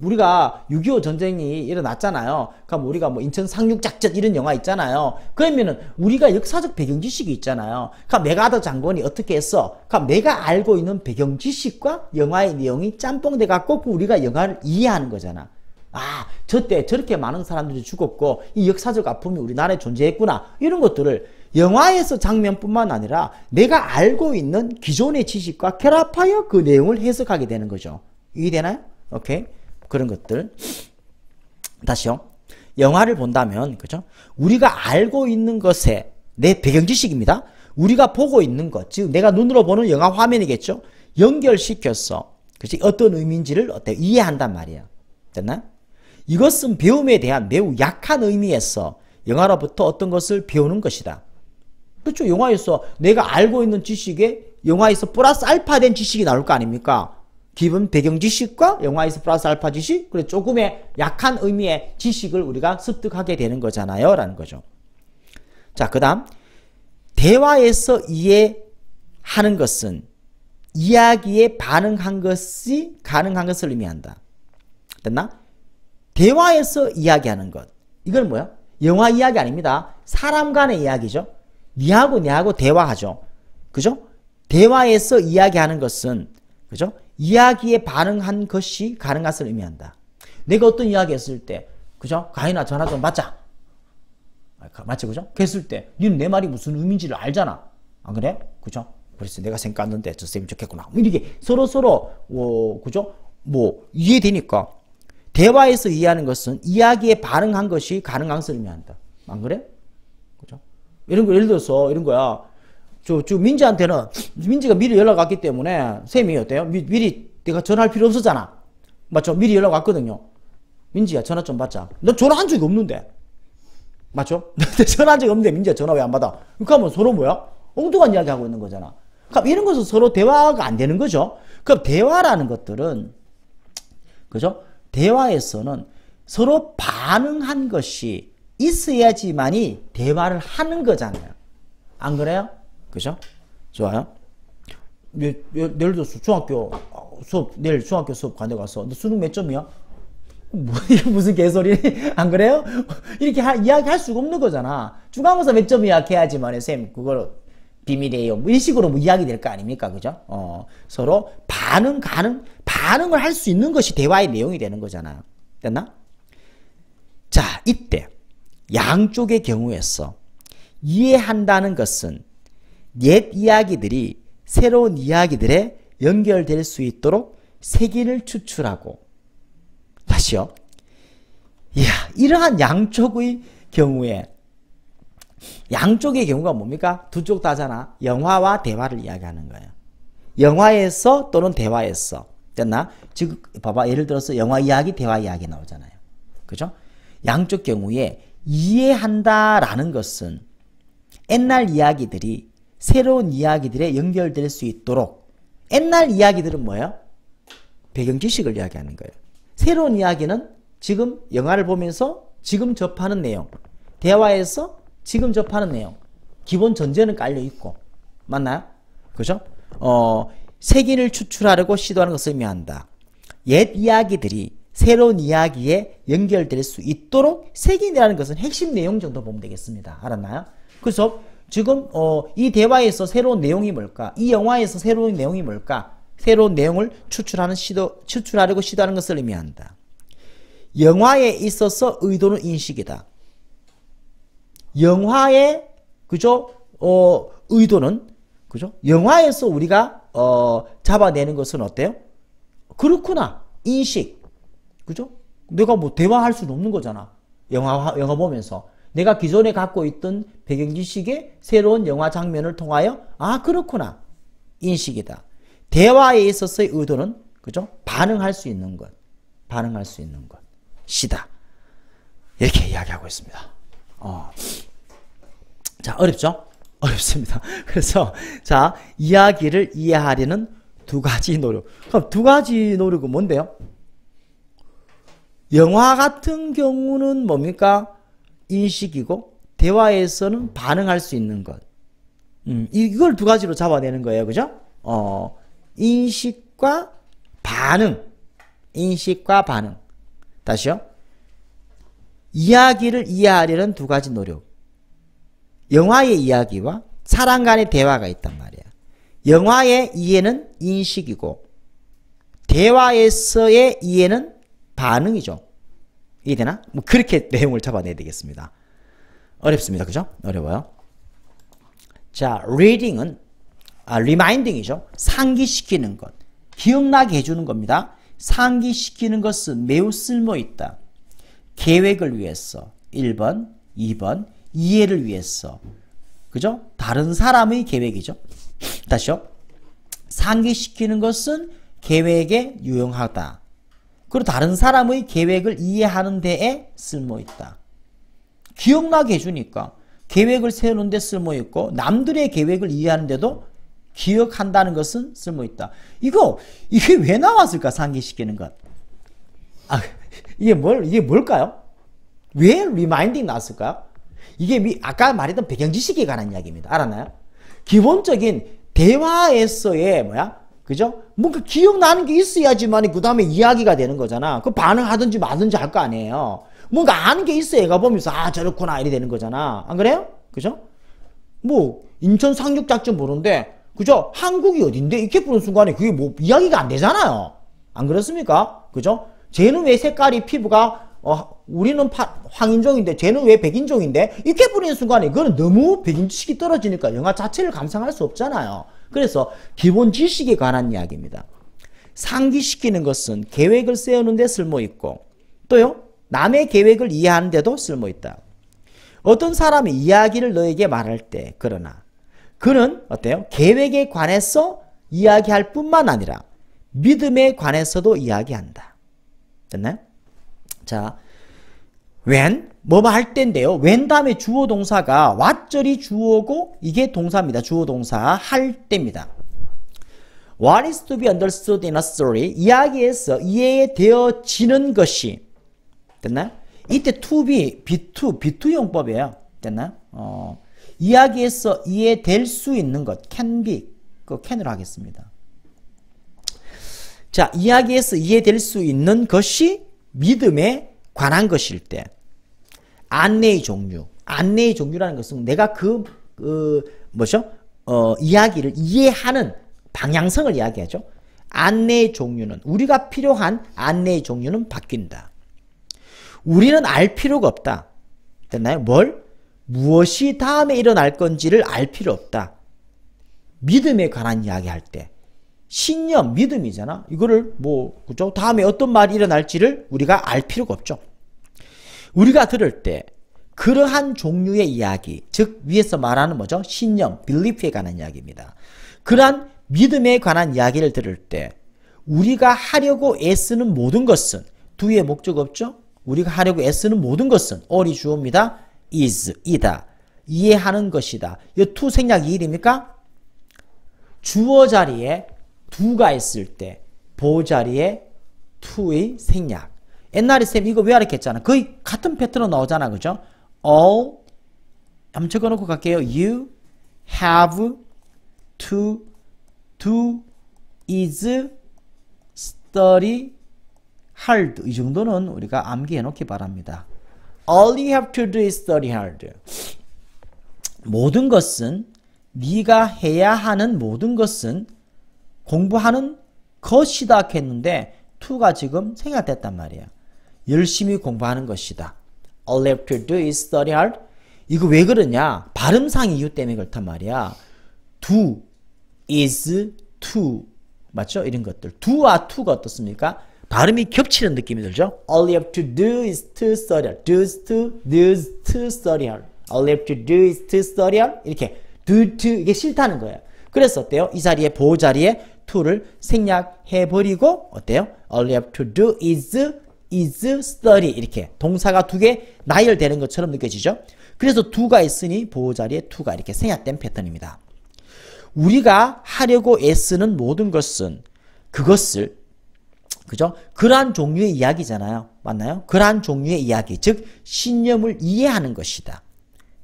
우리가 6.25 전쟁이 일어났잖아요. 그럼 우리가 인천 상륙작전 이런 영화 있잖아요. 그러면은 우리가 역사적 배경 지식이 있잖아요. 그럼 메가더 장군이 어떻게 했어? 그럼 내가 알고 있는 배경 지식과 영화의 내용이 짬뽕돼 갖고 우리가 영화를 이해하는 거잖아. 저때 저렇게 많은 사람들이 죽었고 이 역사적 아픔이 우리나라에 존재했구나. 이런 것들을 영화에서 장면뿐만 아니라 내가 알고 있는 기존의 지식과 결합하여 그 내용을 해석하게 되는 거죠. 이해되나요? 오케이. 그런 것들. 다시요. 영화를 본다면, 그죠? 우리가 알고 있는 것에 내 배경 지식입니다. 우리가 보고 있는 것, 즉 내가 눈으로 보는 영화 화면이겠죠? 연결시켜서, 그치? 어떤 의미인지를 이해한단 말이야. 됐나요? 이것은 배움에 대한 매우 약한 의미에서 영화로부터 어떤 것을 배우는 것이다. 그렇죠? 영화에서 내가 알고 있는 지식에 영화에서 플러스 알파 된 지식이 나올 거 아닙니까? 기본 배경 지식과 영화에서 플러스 알파 지식, 그리고 조금의 약한 의미의 지식을 우리가 습득하게 되는 거잖아요. 라는 거죠. 자, 그 다음 대화에서 이해하는 것은 이야기에 반응한 것이 가능한 것을 의미한다. 됐나? 대화에서 이야기하는 것. 이건 뭐야? 영화 이야기 아닙니다. 사람 간의 이야기죠. 니하고 내하고 대화하죠. 그죠? 대화에서 이야기하는 것은 그죠? 이야기에 반응한 것이 가능한 것을 의미한다. 내가 어떤 이야기 했을 때 그죠? 가인아 전화 좀 받자. 맞지 그죠? 그랬을 때 니는 내 말이 무슨 의미인지를 알잖아. 안 그래? 그죠? 그래서 내가 생각했는데 저 쌤이 좋겠구나. 이렇게 서로 그죠? 이해되니까 대화에서 이해하는 것은 이야기에 반응한 것이 가능한 것을 의미한다. 안 그래? 그죠? 이런 거 예를 들어서 이런 거야. 민지한테는 민지가 미리 연락 왔기 때문에 쌤이 어때요? 미리 내가 전화할 필요 없었잖아. 맞죠? 미리 연락 왔거든요. 민지야 전화 좀 받자. 너 전화한 적이 없는데. 맞죠? 전화한 적이 없는데 민지야 전화 왜 안 받아? 그러면 서로 뭐야? 엉뚱한 이야기 하고 있는 거잖아. 그럼 이런 것은 서로 대화가 안 되는 거죠. 그럼 대화라는 것들은 그죠? 대화에서는 서로 반응한 것이 있어야지만이 대화를 하는 거잖아요. 안 그래요? 그죠? 좋아요. 예를 들어서 중학교 수업, 내일 중학교 수업 관대 가서 너 수능 몇 점이야? 무슨 개소리? 안 그래요? 이렇게 이야기할 수가 없는 거잖아. 중간고사 몇 점이야? 이렇게 해야지만 쌤 그걸 비밀이에요. 이런 식으로 이야기 될 거 아닙니까? 그죠? 서로 반응을 할 수 있는 것이 대화의 내용이 되는 거잖아요. 됐나? 자, 이때 양쪽의 경우에서 이해한다는 것은 옛 이야기들이 새로운 이야기들에 연결될 수 있도록 세기를 추출하고 다시요. 이러한 양쪽의 경우가 뭡니까? 두 쪽 다잖아. 영화와 대화를 이야기하는 거예요. 영화에서 또는 대화에서 됐나? 즉 봐봐, 예를 들어서 영화 이야기, 대화 이야기 나오잖아요. 그죠? 양쪽 경우에 이해한다라는 것은 옛날 이야기들이 새로운 이야기들에 연결될 수 있도록, 옛날 이야기들은 뭐예요? 배경 지식을 이야기하는 거예요. 새로운 이야기는 지금 영화를 보면서 지금 접하는 내용, 대화에서 지금 접하는 내용, 기본 전제는 깔려 있고, 맞나요? 그죠? 색인을 추출하려고 시도하는 것을 의미한다. 옛 이야기들이 새로운 이야기에 연결될 수 있도록 색인이라는 것은 핵심 내용 정도 보면 되겠습니다. 알았나요? 그래서 지금 이 대화에서 새로운 내용이 뭘까? 이 영화에서 새로운 내용이 뭘까? 새로운 내용을 추출하려고 시도하는 것을 의미한다. 영화에 있어서 의도는 인식이다. 영화의 그죠? 의도는 그죠? 영화에서 우리가 잡아내는 것은 어때요? 그렇구나. 인식. 그죠? 내가 뭐 대화할 수는 없는 거잖아. 영화 보면서. 내가 기존에 갖고 있던 배경지식의 새로운 영화 장면을 통하여 아, 그렇구나. 인식이다. 대화에 있어서의 의도는 그죠? 반응할 수 있는 것. 반응할 수 있는 것. 시다. 이렇게 이야기하고 있습니다. 자, 어렵죠? 어렵습니다. 그래서 자, 이야기를 이해하려는 두 가지 노력. 그럼 두 가지 노력은 뭔데요? 영화 같은 경우는 뭡니까? 인식이고 대화에서는 반응할 수 있는 것. 이걸 두 가지로 잡아내는 거예요. 그죠? 인식과 반응. 인식과 반응. 다시요. 이야기를 이해하려는 두 가지 노력. 영화의 이야기와 사람 간의 대화가 있단 말이야. 영화의 이해는 인식이고 대화에서의 이해는 반응이죠. 이해되나? 뭐 그렇게 내용을 잡아내야 되겠습니다. 어렵습니다. 그죠? 어려워요. 자, reading은 reminding이죠. 상기시키는 것. 기억나게 해주는 겁니다. 상기시키는 것은 매우 쓸모있다. 계획을 위해서 1번, 2번, 이해를 위해서. 그죠? 다른 사람의 계획이죠. 다시요. 상기시키는 것은 계획에 유용하다. 그리고 다른 사람의 계획을 이해하는 데에 쓸모있다. 기억나게 해주니까 계획을 세우는 데 쓸모있고 남들의 계획을 이해하는 데도 기억한다는 것은 쓸모있다. 이게 왜 나왔을까? 상기시키는 것. 이게 뭘까요? 왜 리마인딩 나왔을까요? 이게 아까 말했던 배경지식에 관한 이야기입니다. 알았나요? 기본적인 대화에서의 그죠? 뭔가 기억나는 게 있어야지만 그 다음에 이야기가 되는 거잖아. 그 반응하든지 마든지 할 거 아니에요. 뭔가 아는 게 있어야 애가 보면서 아, 저렇구나 이래 되는 거잖아. 안 그래요? 그죠? 뭐 인천 상륙작전 보는데 그죠? 한국이 어딘데? 이렇게 보는 순간에 그게 뭐 이야기가 안 되잖아요. 안 그렇습니까? 그죠? 쟤는 왜 색깔이 피부가 우리는 황인종인데 쟤는 왜 백인종인데? 이렇게 보는 순간에 그거는 너무 백인지식이 떨어지니까 영화 자체를 감상할 수 없잖아요. 그래서 기본 지식에 관한 이야기입니다. 상기시키는 것은 계획을 세우는 데 쓸모있고 또요. 남의 계획을 이해하는 데도 쓸모있다. 어떤 사람이 이야기를 너에게 말할 때 그러나 그는 어때요? 계획에 관해서 이야기할 뿐만 아니라 믿음에 관해서도 이야기한다. 됐나요? 자, when 뭐 할 때인데요. when 다음에 주어 동사가 왓절이 주어고 이게 동사입니다. 주어 동사 할 때입니다. What is to be understood in a story? 이야기에서 이해되어지는 것이 됐나요? 이때 to be, be2 용법이에요. 됐나요? 이야기에서 이해될 수 있는 것 can be, 그 can으로 하겠습니다. 자, 이야기에서 이해될 수 있는 것이 믿음에 관한 것일 때 안내의 종류라는 것은 내가 이야기를 이해하는 방향성을 이야기하죠. 안내의 종류는 우리가 필요한 안내의 종류는 바뀐다. 우리는 알 필요가 없다. 됐나요? 무엇이 다음에 일어날 건지를 알 필요 없다. 믿음에 관한 이야기할 때 신념, 믿음이잖아. 이거를 그죠? 다음에 어떤 말이 일어날지를 우리가 알 필요가 없죠. 우리가 들을 때 그러한 종류의 이야기, 즉 위에서 말하는 뭐죠? 신념, belief에 관한 이야기입니다. 그러한 믿음에 관한 이야기를 들을 때 우리가 하려고 애쓰는 모든 것은 do의 목적 없죠? 우리가 하려고 애쓰는 모든 것은 all이 주어입니다. is, 이다. 이해하는 것이다. 이 to 생략이 일입니까? 주어 자리에 do가 있을 때 보호 자리에 to의 생략. 옛날에 쌤 이거 왜 알았겠잖아. 거의 같은 패턴으로 나오잖아. 그죠? all 한번 적어놓고 갈게요. You have to do is study hard. 이 정도는 우리가 암기해 놓기 바랍니다. All you have to do is study hard. 모든 것은 네가 해야 하는 모든 것은 공부하는 것이다 했는데 to가 지금 생략됐단 말이야. 열심히 공부하는 것이다. All you have to do is study hard. 이거 왜 그러냐? 발음상 이유 때문에 그렇단 말이야. do is to 맞죠? 이런 것들. do와 to가 어떻습니까? 발음이 겹치는 느낌이 들죠? All you have to do is to study hard. do's to study hard. All you have to do is to study hard. 이렇게 do to 이게 싫다는 거예요. 그래서 어때요? 이 자리에 보호 자리에 to를 생략해버리고 어때요? All you have to do is study 이렇게 동사가 두 개 나열되는 것처럼 느껴지죠? 그래서 do가 있으니 보호 자리에 to가 이렇게 생략된 패턴입니다. 우리가 하려고 애쓰는 모든 것은 그것을 그죠? 그러한 종류의 이야기잖아요. 맞나요? 그러한 종류의 이야기 즉 신념을 이해하는 것이다.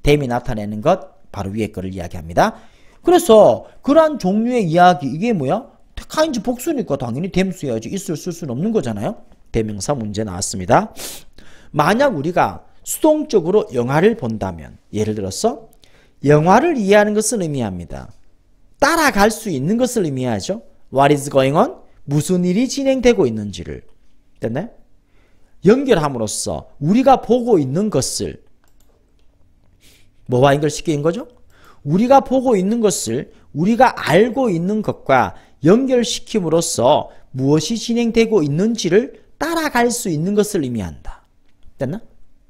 댐이 나타내는 것 바로 위에 거를 이야기합니다. 그래서 그러한 종류의 이야기 이게 뭐야? 타인지 복수니까 당연히 댐수여야지 있을 쓸 수는 없는 거잖아요. 대명사 문제 나왔습니다. 만약 우리가 수동적으로 영화를 본다면 예를 들어서 영화를 이해하는 것을 의미합니다. 따라갈 수 있는 것을 의미하죠. What is going on? 무슨 일이 진행되고 있는지를 됐나요? 연결함으로써 우리가 보고 있는 것을 뭐와 연결시키는 거죠? 우리가 보고 있는 것을 우리가 알고 있는 것과 연결시킴으로써 무엇이 진행되고 있는지를 따라갈 수 있는 것을 의미한다. 됐나?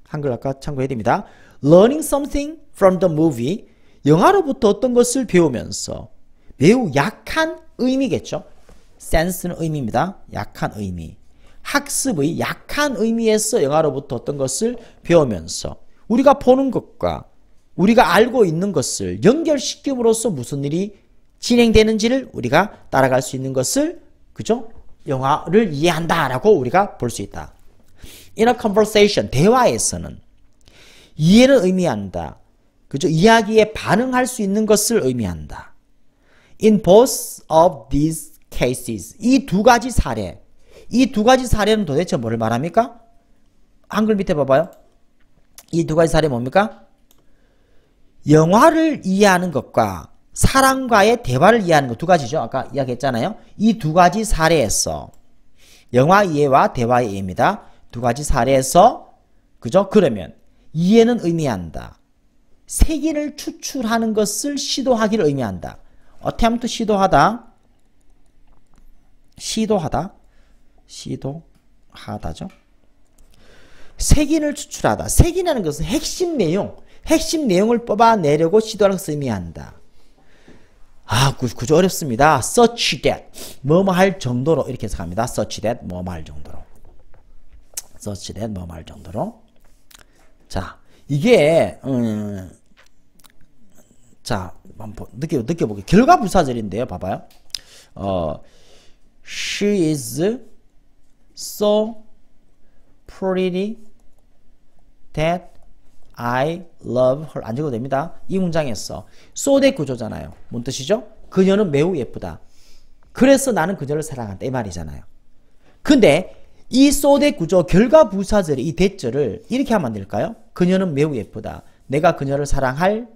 한글 아까 참고해야 됩니다. Learning something from the movie. 영화로부터 어떤 것을 배우면서 매우 약한 의미겠죠. sense는 의미입니다. 약한 의미. 학습의 약한 의미에서 영화로부터 어떤 것을 배우면서 우리가 보는 것과 우리가 알고 있는 것을 연결시킴으로써 무슨 일이 진행되는지를 우리가 따라갈 수 있는 것을 그죠? 영화를 이해한다라고 우리가 볼 수 있다. In a conversation, 대화에서는 이해를 의미한다. 그죠? 이야기에 반응할 수 있는 것을 의미한다. In both of these cases, 이 두 가지 사례, 이 두 가지 사례는 도대체 뭐를 말합니까? 한글 밑에 봐봐요. 이 두 가지 사례 뭡니까? 영화를 이해하는 것과 사람과의 대화를 이해하는 것 두 가지죠. 아까 이야기했잖아요. 이 두 가지 사례에서 영화 이해와 대화 이해입니다. 두 가지 사례에서 그죠? 그러면 이해는 의미한다. 색인을 추출하는 것을 시도하기를 의미한다. attempt 시도하다. 시도하다죠. 색인을 추출하다. 색인이라는 것은 핵심 내용을 뽑아내려고 시도하는 것을 의미한다. 구조 어렵습니다. such that, 뭐뭐 할 정도로 이렇게 해석합니다. such that, 뭐뭐 할 정도로. such that, 뭐뭐 할 정도로. 자, 이게 자, 한번 느껴보게. 결과 부사절인데요. 봐봐요. She is so pretty that I love her. 안 적어도 됩니다. 이 문장에서 so that 구조잖아요. 뭔 뜻이죠? 그녀는 매우 예쁘다. 그래서 나는 그녀를 사랑한다. 이 말이잖아요. 근데 이 so that 구조 결과 부사절의 이 대절을 이렇게 하면 안 될까요? 그녀는 매우 예쁘다. 내가 그녀를 사랑할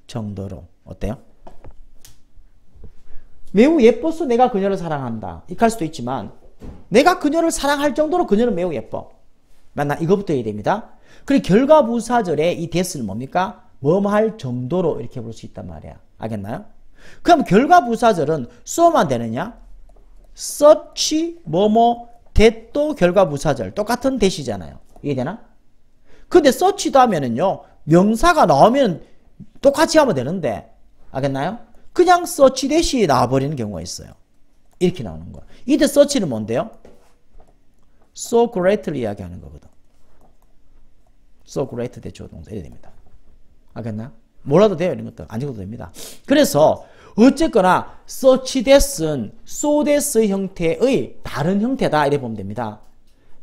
정도로. 어때요? 매우 예뻐서 내가 그녀를 사랑한다. 이렇게 할 수도 있지만 내가 그녀를 사랑할 정도로 그녀는 매우 예뻐. 맞나? 이거부터 해야 됩니다. 그리고 결과부사절의 이 that은 뭡니까? 뭐뭐 할 정도로 이렇게 볼 수 있단 말이야. 알겠나요? 그럼 결과부사절은 so만 되느냐? such 뭐뭐 that도 결과부사절 똑같은 that이잖아요. 이해되나? 근데 such도 하면은요 명사가 나오면 똑같이 하면 되는데 알겠나요? 그냥 such that이 나와버리는 경우가 있어요. 이렇게 나오는 거야. 이때 search는 뭔데요? so great를 이야기하는 거거든. so great 대조 동사 이래 됩니다. 알겠나? 몰라도 돼요. 이런 것도 안 읽어도 됩니다. 그래서 어쨌거나 such that은 so that 형태의 다른 형태다 이래 보면 됩니다.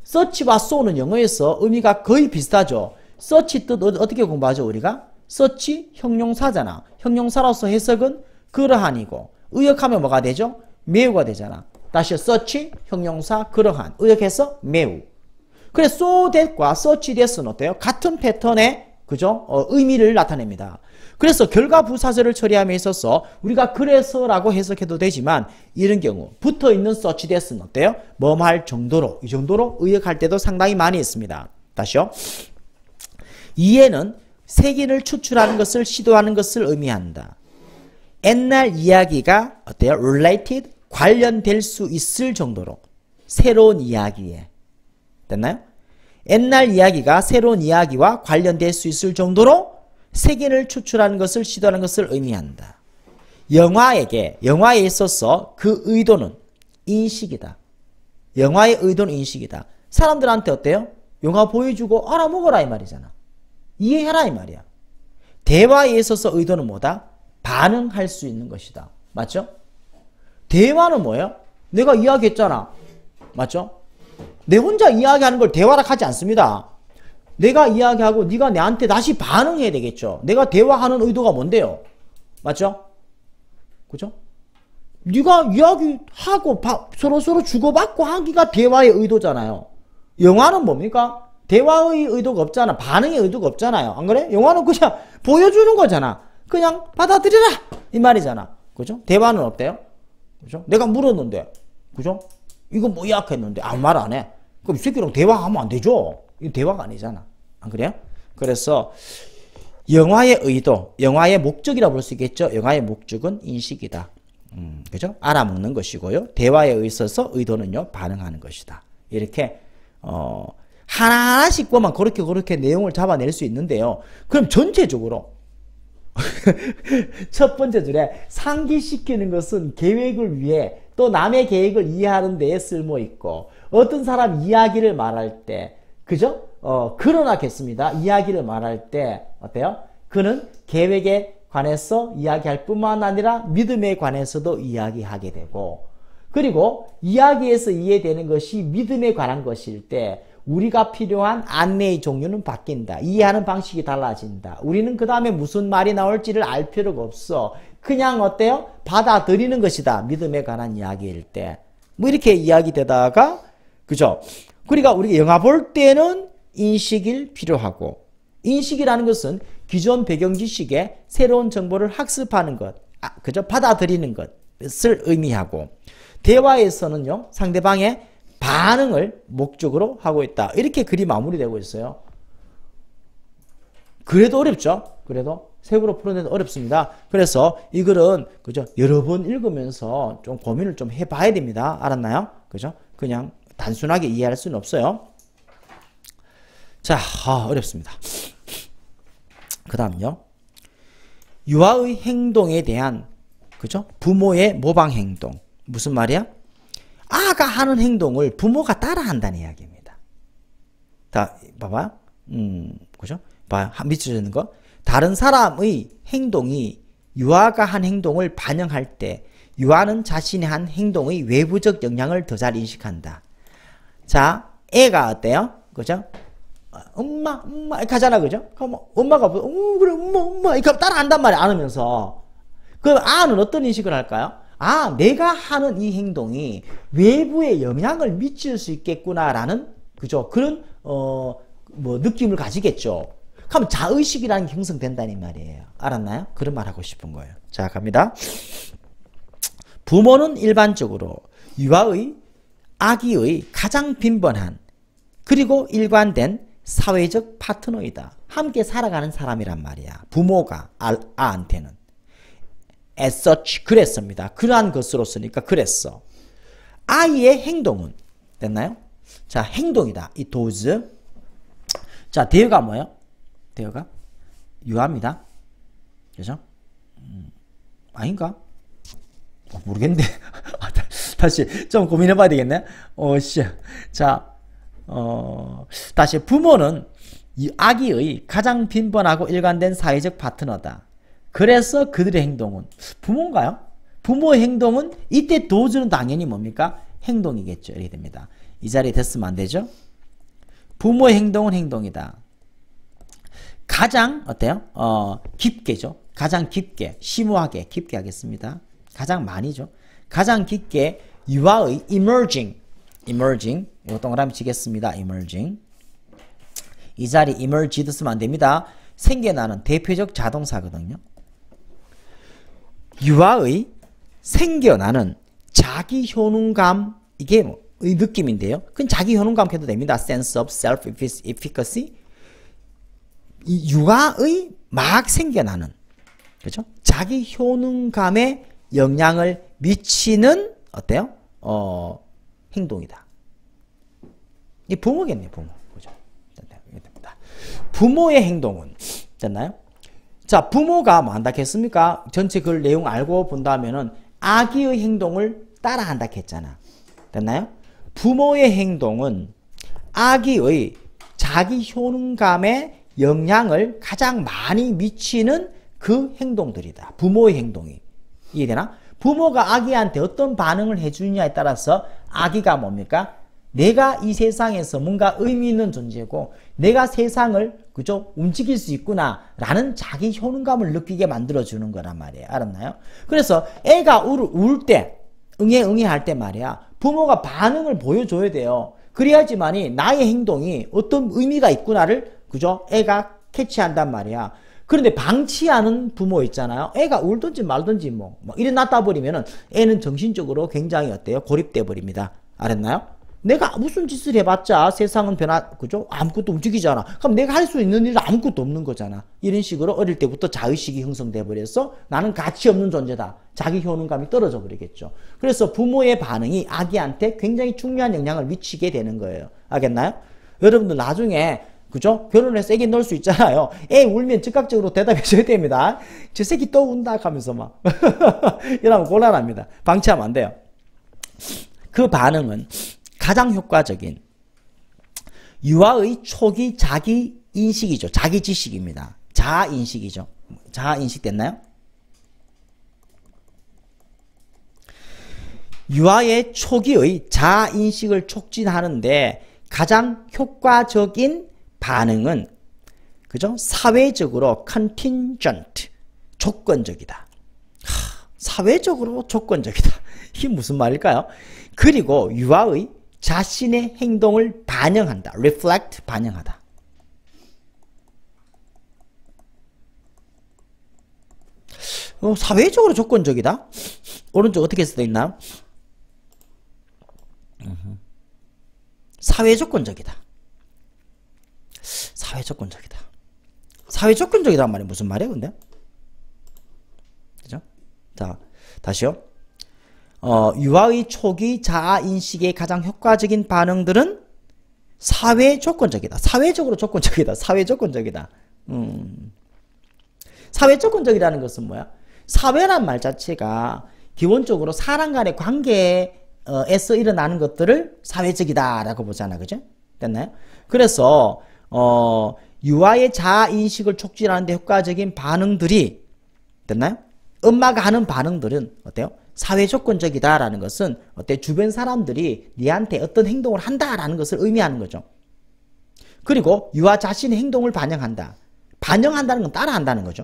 such와 so는 영어에서 의미가 거의 비슷하죠. such 뜻 어떻게 공부하죠 우리가? such 형용사잖아. 형용사로서 해석은 그러한이고 의역하면 뭐가 되죠? 매우가 되잖아. 다시 such 형용사 그러한 의역해서 매우. 그래서 so that과 such that은 어때요? 같은 패턴의 그죠? 의미를 나타냅니다. 그래서 결과 부사절을 처리함에 있어서 우리가 그래서라고 해석해도 되지만 이런 경우 붙어있는 such that은 어때요? 뭐할 정도로 이 정도로 의역할 때도 상당히 많이 있습니다. 다시요. 이해는 색인을 추출하는 것을 시도하는 것을 의미한다. 옛날 이야기가 어때요? related 관련될 수 있을 정도로 새로운 이야기에 됐나요? 옛날 이야기가 새로운 이야기와 관련될 수 있을 정도로 색인을 추출하는 것을 시도하는 것을 의미한다. 영화에 있어서 그 의도는 인식이다. 영화의 의도는 인식이다. 사람들한테 어때요? 영화 보여주고 알아먹어라 이 말이잖아. 이해해라 이 말이야. 대화에 있어서 의도는 뭐다? 반응할 수 있는 것이다. 맞죠? 대화는 뭐예요? 내가 이야기했잖아. 맞죠? 내 혼자 이야기하는 걸 대화라 하지 않습니다. 내가 이야기하고 네가 내한테 다시 반응해야 되겠죠. 내가 대화하는 의도가 뭔데요? 맞죠? 그죠? 네가 이야기하고 서로 주고받고 하기가 대화의 의도잖아요. 영화는 뭡니까? 대화의 의도가 없잖아. 반응의 의도가 없잖아요. 안 그래? 영화는 그냥 보여주는 거잖아. 그냥 받아들여라 이 말이잖아. 그죠? 대화는 어때요? 그죠? 내가 물었는데 그죠? 이거 뭐야 했는데 아무 말 안 해. 그럼 이 새끼랑 대화하면 안 되죠. 이거 대화가 아니잖아. 안 그래요? 그래서 영화의 의도, 영화의 목적이라고 볼 수 있겠죠. 영화의 목적은 인식이다. 그죠? 알아먹는 것이고요. 대화에 있어서 의도는요, 반응하는 것이다. 이렇게 하나하나씩 보면 그렇게 내용을 잡아낼 수 있는데요. 그럼 전체적으로 첫 번째 줄에 상기시키는 것은 계획을 위해 또 남의 계획을 이해하는 데에 쓸모 있고 어떤 사람 이야기를 말할 때 그죠? 그러나겠습니다. 이야기를 말할 때 어때요? 그는 계획에 관해서 이야기할 뿐만 아니라 믿음에 관해서도 이야기하게 되고 그리고 이야기에서 이해되는 것이 믿음에 관한 것일 때 우리가 필요한 안내의 종류는 바뀐다. 이해하는 방식이 달라진다. 우리는 그 다음에 무슨 말이 나올지를 알 필요가 없어. 그냥 어때요? 받아들이는 것이다. 믿음에 관한 이야기일 때. 뭐 이렇게 이야기되다가 그죠? 그러니까 우리가 영화 볼 때는 인식이 필요하고 인식이라는 것은 기존 배경 지식에 새로운 정보를 학습하는 것, 그죠? 받아들이는 것을 의미하고 대화에서는요 상대방의 반응을 목적으로 하고 있다. 이렇게 글이 마무리되고 있어요. 그래도 어렵죠? 그래도 색으로 풀어내도 어렵습니다. 그래서 이 글은 그죠? 여러 번 읽으면서 좀 고민을 좀 해봐야 됩니다. 알았나요? 그죠? 그냥 단순하게 이해할 수는 없어요. 자, 어렵습니다. 그 다음요. 유아의 행동에 대한 그죠? 부모의 모방 행동. 무슨 말이야? 아가 하는 행동을 부모가 따라한다는 이야기입니다. 다 봐봐요. 그죠? 봐요. 밑에 있는 거. 다른 사람의 행동이 유아가 한 행동을 반영할 때 유아는 자신의 한 행동의 외부적 영향을 더 잘 인식한다. 자, 애가 어때요? 그죠? 엄마 이렇게 하잖아. 그죠? 그럼 엄마가 그래 엄마 이렇게 따라한단 말이야. 안으면서. 그럼 아는 어떤 인식을 할까요? 아, 내가 하는 이 행동이 외부에 영향을 미칠 수 있겠구나라는 그죠? 그런 느낌을 가지겠죠. 그럼 자의식이라는 게 형성된다는 말이에요. 알았나요? 그런 말 하고 싶은 거예요. 자, 갑니다. 부모는 일반적으로 유아의 아기의 가장 빈번한 그리고 일관된 사회적 파트너이다. 함께 살아가는 사람이란 말이야. 부모가 아한테는. as such 그랬습니다. 그러한 것으로서니까 그랬어. 아이의 행동은 됐나요? 자, 행동이다. 이 does. 자, 대어가 뭐예요? 대어가 유아입니다. 그죠? 아닌가? 모르겠는데. 다시 좀 고민해 봐야 되겠네. 자, 다시 부모는 이 아기의 가장 빈번하고 일관된 사회적 파트너다. 그래서 그들의 행동은 부모인가요? 부모의 행동은 이때 도주는 당연히 뭡니까? 행동이겠죠. 이렇게 됩니다. 이 자리에 됐으면 안 되죠? 부모의 행동은 행동이다. 가장 어때요? 깊게죠. 가장 깊게, 심오하게, 깊게 하겠습니다. 가장 많이죠. 가장 깊게 유아의 emerging, 이거 동그라미 치겠습니다. emerging. 이 자리 emerged 쓰면 안 됩니다. 생겨나는 대표적 자동사거든요. 유아의 생겨나는 자기 효능감, 이게 의 느낌인데요. 그건 자기 효능감 해도 됩니다. sense of self-efficacy. 이 유아의 막 생겨나는, 그죠? 자기 효능감에 영향을 미치는 어때요? 행동이다. 이 부모겠네, 부모. 그죠? 부모의 행동은 됐나요? 자, 부모가 뭐 한다 했습니까? 전체 그 내용 알고 본다면은 아기의 행동을 따라한다 했잖아. 됐나요? 부모의 행동은 아기의 자기 효능감에 영향을 가장 많이 미치는 그 행동들이다. 부모의 행동이. 이해되나? 부모가 아기한테 어떤 반응을 해주느냐에 따라서 아기가 뭡니까? 내가 이 세상에서 뭔가 의미 있는 존재고 내가 세상을 그죠? 움직일 수 있구나 라는 자기 효능감을 느끼게 만들어주는 거란 말이에요. 알았나요? 그래서 애가 울 때 응애 할 때 말이야 부모가 반응을 보여줘야 돼요. 그래야지만이 나의 행동이 어떤 의미가 있구나를 그죠? 애가 캐치한단 말이야. 그런데 방치하는 부모 있잖아요. 애가 울든지 말든지 뭐 이래 놨다 버리면은 애는 정신적으로 굉장히 어때요? 고립돼 버립니다. 알았나요? 내가 무슨 짓을 해봤자 세상은 그죠? 아무것도 움직이잖아. 그럼 내가 할 수 있는 일은 아무것도 없는 거잖아. 이런 식으로 어릴 때부터 자의식이 형성돼 버려서 나는 가치 없는 존재다. 자기 효능감이 떨어져 버리겠죠. 그래서 부모의 반응이 아기한테 굉장히 중요한 영향을 미치게 되는 거예요. 알겠나요? 여러분들 나중에 그죠? 결혼해서 애기 넣을 수 있잖아요. 애 울면 즉각적으로 대답해 줘야 됩니다. 저 새끼 또 운다 하면서 막 이러면 곤란합니다. 방치하면 안 돼요. 그 반응은 가장 효과적인 유아의 초기 자기 인식이죠. 자기 지식입니다. 자아 인식이죠. 자아 인식 됐나요? 유아의 초기의 자아 인식을 촉진하는데 가장 효과적인 반응은 그죠? 사회적으로 contingent 조건적이다. 사회적으로 조건적이다. 이게 무슨 말일까요? 그리고 유아의 자신의 행동을 반영한다. reflect, 반영하다. 사회적으로 조건적이다? 오른쪽 어떻게 쓰여 있나요? 사회조건적이다. 사회조건적이다. 사회조건적이란 말이 무슨 말이에요, 근데? 그죠? 자, 다시요. 유아의 초기 자아인식의 가장 효과적인 반응들은 사회조건적이다. 사회적으로 조건적이다. 사회조건적이다. 사회조건적이라는 것은 뭐야? 사회란 말 자체가 기본적으로 사람 간의 관계에서 일어나는 것들을 사회적이다라고 보잖아. 그죠? 됐나요? 그래서 유아의 자아인식을 촉진하는 데 효과적인 반응들이 됐나요? 엄마가 하는 반응들은 어때요? 사회조건적이다라는 것은 어때? 주변 사람들이 니한테 어떤 행동을 한다라는 것을 의미하는 거죠. 그리고 유아 자신의 행동을 반영한다. 반영한다는 건 따라한다는 거죠.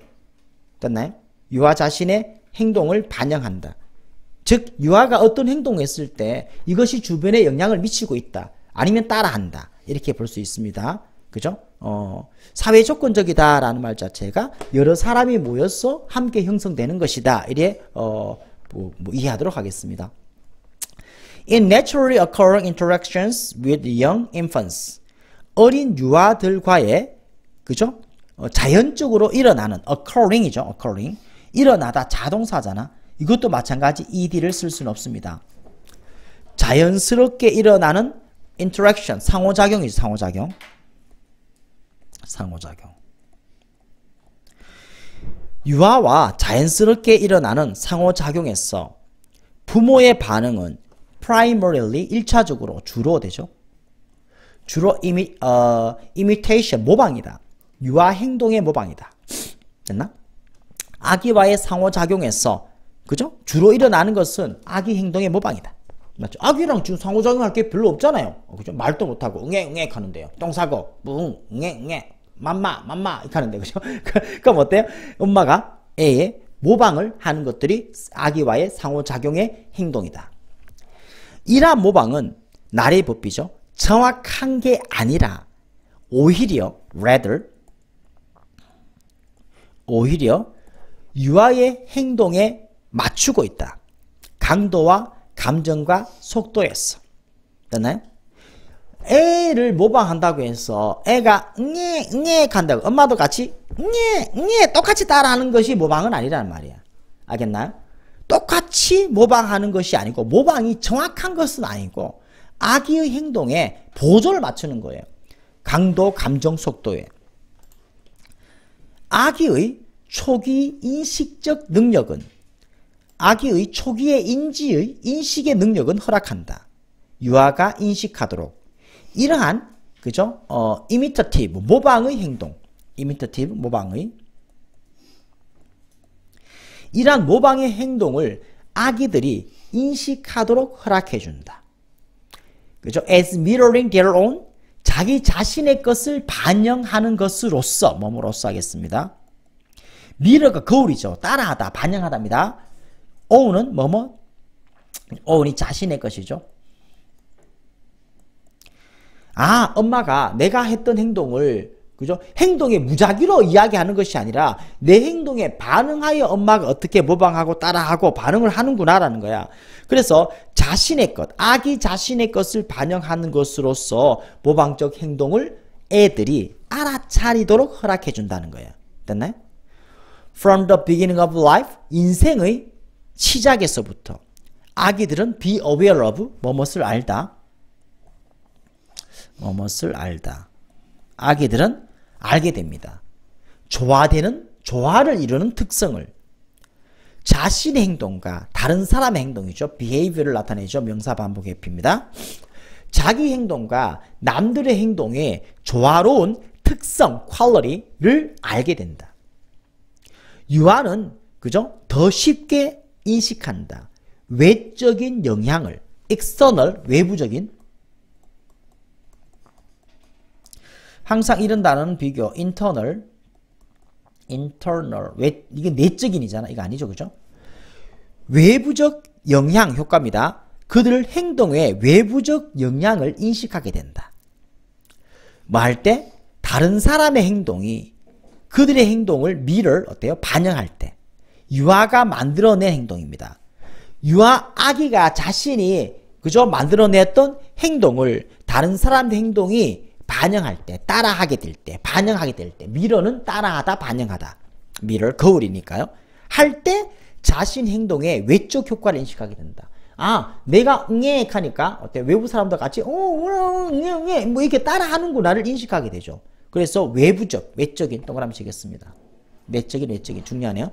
됐나요? 유아 자신의 행동을 반영한다. 즉 유아가 어떤 행동을 했을 때 이것이 주변에 영향을 미치고 있다. 아니면 따라한다. 이렇게 볼 수 있습니다. 그죠? 사회조건적이다라는 말 자체가 여러 사람이 모여서 함께 형성되는 것이다. 이래 이해하도록 하겠습니다. In naturally occurring interactions with young infants, 어린 유아들과의 그죠? 자연적으로 일어나는 occurring이죠. occurring. 일어나다 자동사잖아. 이것도 마찬가지 ed를 쓸 수는 없습니다. 자연스럽게 일어나는 interaction, 상호작용이죠. 상호작용. 상호작용. 유아와 자연스럽게 일어나는 상호작용에서 부모의 반응은 primarily 1차적으로 주로 되죠. 주로 imitation 모방이다. 유아 행동의 모방이다. 됐나? 아기와의 상호작용에서 그죠? 주로 일어나는 것은 아기 행동의 모방이다. 맞죠? 아기랑 지금 상호작용할 게 별로 없잖아요. 그죠? 말도 못하고 응애 하는데요. 똥 싸고 응애 맘마 이렇게 하는데 그죠? 그럼 어때요? 엄마가 애의 모방을 하는 것들이 아기와의 상호작용의 행동이다. 이러한 모방은 나래의 법비죠. 정확한 게 아니라 오히려 유아의 행동에 맞추고 있다. 강도와 감정과 속도에서. 됐나요? 애를 모방한다고 해서 애가 응애 간다고 엄마도 같이 응애 똑같이 따라하는 것이 모방은 아니라는 말이야. 알겠나요? 똑같이 모방하는 것이 아니고 모방이 정확한 것은 아니고 아기의 행동에 보조를 맞추는 거예요. 강도, 감정, 속도에. 아기의 초기 인식적 능력은 아기의 초기의 인식의 능력은 허락한다. 유아가 인식하도록 이러한 그죠? imitative 모방의 행동, imitative 모방의 이러한 모방의 행동을 아기들이 인식하도록 허락해 준다. 그죠? as mirroring their own 자기 자신의 것을 반영하는 것으로서 뭐뭐로서 하겠습니다. mirror가 거울이죠. 따라하다, 반영하다입니다. own은 뭐뭐 own이 자신의 것이죠. 아, 엄마가 내가 했던 행동을 그죠? 행동의 무작위로 이야기하는 것이 아니라 내 행동에 반응하여 엄마가 어떻게 모방하고 따라하고 반응을 하는구나라는 거야. 그래서 자신의 것, 아기 자신의 것을 반영하는 것으로서 모방적 행동을 애들이 알아차리도록 허락해 준다는 거예요. 됐나요? From the beginning of life, 인생의 시작에서부터 아기들은 be aware of 뭐뭇을 알다. 뭐뭇을 알다. 아기들은 알게 됩니다. 조화를 이루는 특성을 자신의 행동과 다른 사람의 행동이죠. behavior를 나타내죠. 명사 반복 회피입니다. 자기 행동과 남들의 행동의 조화로운 특성, quality를 알게 된다. 유아는 그죠? 더 쉽게 인식한다. 외적인 영향을 external, 외부적인 항상 이런 단어는 비교 internal 이게 내적인이잖아. 이거 아니죠. 그죠? 외부적 영향 효과입니다. 그들 행동에 외부적 영향을 인식하게 된다. 뭐 할 때? 다른 사람의 행동이 그들의 행동을 mirror 어때요? 반영할 때. 유아가 만들어낸 행동입니다. 아기가 자신이 그죠? 만들어냈던 행동을 다른 사람의 행동이 반영할 때, 따라하게 될 때, 반영하게 될 때, mirror는 따라하다, 반영하다. mirror, 거울이니까요. 할 때 자신 행동의 외적 효과를 인식하게 된다. 아, 내가 응애 하니까 어때? 외부 사람들 같이 응애 뭐 이렇게 따라하는구나를 인식하게 되죠. 그래서 외적인 동그라미 치겠습니다. 내적인 중요하네요.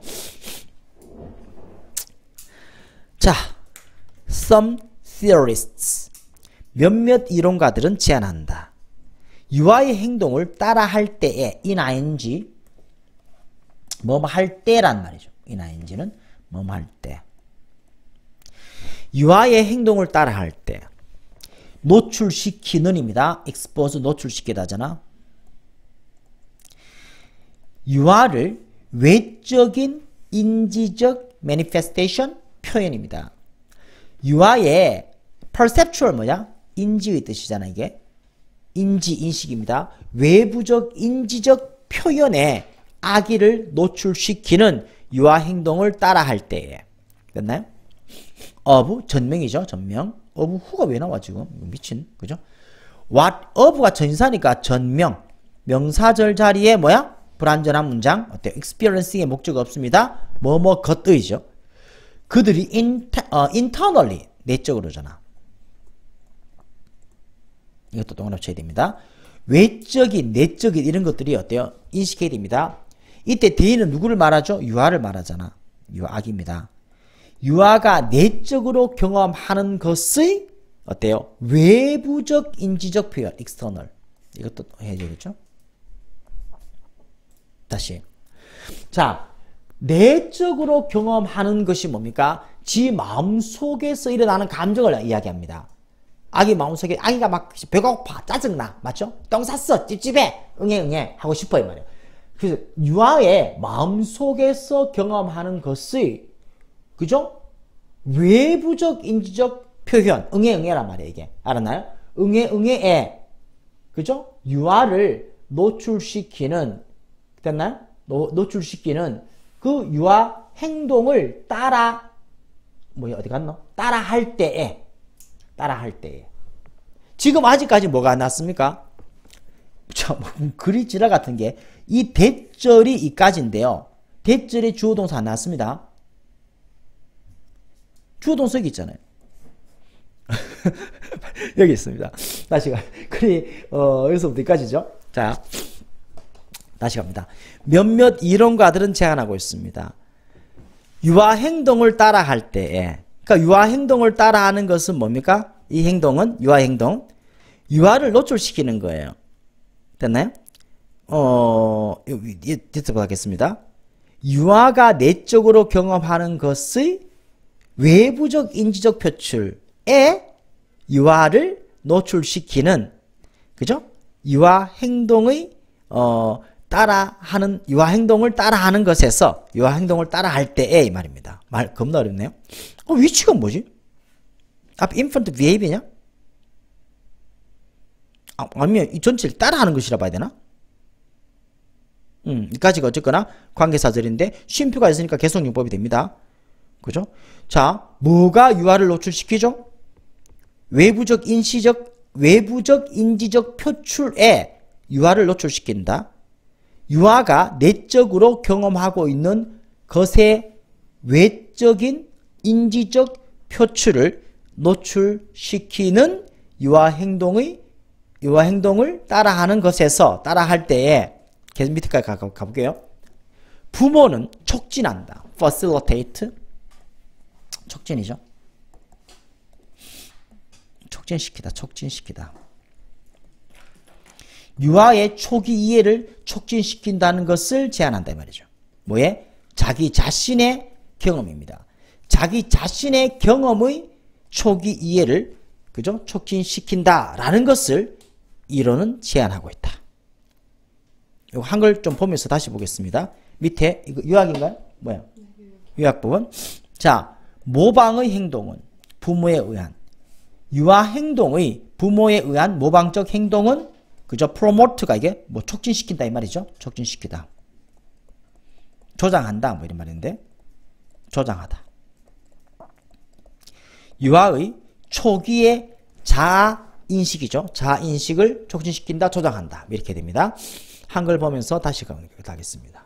자, some theorists 몇몇 이론가들은 제안한다. 유아의 행동을 따라할 때에 ing 뭐뭐 할 때란 말이죠. ing는 뭐뭐 할 때. 유아의 행동을 따라할 때 노출시키는입니다. expose 노출시키다잖아. 유아를 외적인 인지적 manifestation 표현입니다. 유아의 perceptual 뭐야? 인지의 뜻이잖아 이게. 인식입니다. 외부적 인지적 표현에 아기를 노출시키는 유아 행동을 따라할 때에. 됐나요? of 전명이죠. 전명. of who가 왜 나와 지금? 미친. 그죠? what of가 전사니까 전명. 명사절 자리에 뭐야? 불완전한 문장. 어때요? experiencing의 목적 없습니다. 뭐뭐 것의죠. 그들이 internally 내적으로잖아. 이것도 동그라미 쳐야 됩니다. 외적인, 내적인 이런 것들이 어때요? 인식해야 됩니다. 이때 대인은 누구를 말하죠? 유아를 말하잖아. 유아 아기입니다. 유아가 내적으로 경험하는 것의 어때요? 외부적 인지적 표현, external. 이것도 해야 되겠죠? 다시. 자, 내적으로 경험하는 것이 뭡니까? 지 마음속에서 일어나는 감정을 이야기합니다. 아기 마음속에 아기가 막 배고파, 짜증나, 맞죠? 똥 쌌어, 찝찝해, 응애 하고 싶어요 말이에요. 그래서 유아의 마음속에서 경험하는 것의 그죠? 외부적 인지적 표현, 응애란 말이에요 이게. 알았나요? 응애에 그죠? 유아를 노출시키는 됐나요? 노출시키는 그 유아 행동을 어디 갔노? 따라 할 때에 지금 아직까지 뭐가 안 났습니까? 글이 지라 같은 게 이 대절이 이까지인데요. 대절의 주어동사 안 났습니다. 주어동사 여기 있잖아요. 여기 있습니다. 다시 글이 여기서부터 여기까지죠. 자, 다시 갑니다. 몇몇 이론가들은 제안하고 있습니다. 유아 행동을 따라 할 때에, 그러니까 유아 행동을 따라 하는 것은 뭡니까? 이 행동은 유아 행동, 유아를 노출시키는 거예요. 됐나요? 뒤집어 가겠습니다. 유아가 내적으로 경험하는 것의 외부적 인지적 표출에 유아를 노출시키는, 그죠? 유아 행동을 따라하는 것에서, 유아 행동을 따라할 때에 이 말입니다. 말 겁나 어렵네요. 위치가 뭐지? 앞 infant behavior냐? 아니면 이 전체를 따라하는 것이라 봐야 되나? 이까지가 어쨌거나 관계사절인데 쉼표가 있으니까 계속용법이 됩니다. 그죠? 자, 뭐가 유아를 노출시키죠? 외부적 인지적 표출에 유아를 노출시킨다. 유아가 내적으로 경험하고 있는 것의 외적인 인지적 표출을 노출시키는 유아 행동을 따라하는 것에서, 따라할 때에, 계속 밑에까지 가볼게요. 부모는 촉진한다. facilitate. 촉진이죠. 촉진시키다. 유아의 초기 이해를 촉진시킨다는 것을 제안한다 이 말이죠. 뭐에? 자기 자신의 경험입니다. 자기 자신의 경험의 초기 이해를 그죠? 촉진시킨다라는 것을 이론은 제안하고 있다. 이거 한글 좀 보면서 다시 보겠습니다. 밑에 이거 유학인가요? 뭐야? 유학 부분. 자, 모방의 행동은 부모에 의한, 유아 행동의 부모에 의한 모방적 행동은 그죠? promote가 이게 뭐 촉진시킨다 이 말이죠. 촉진시키다. 조장한다 뭐 이런 말인데, 조장하다. 유아의 초기의 자아인식이죠. 자아인식을 촉진시킨다, 조장한다 이렇게 됩니다. 한글 보면서 다시 가겠습니다.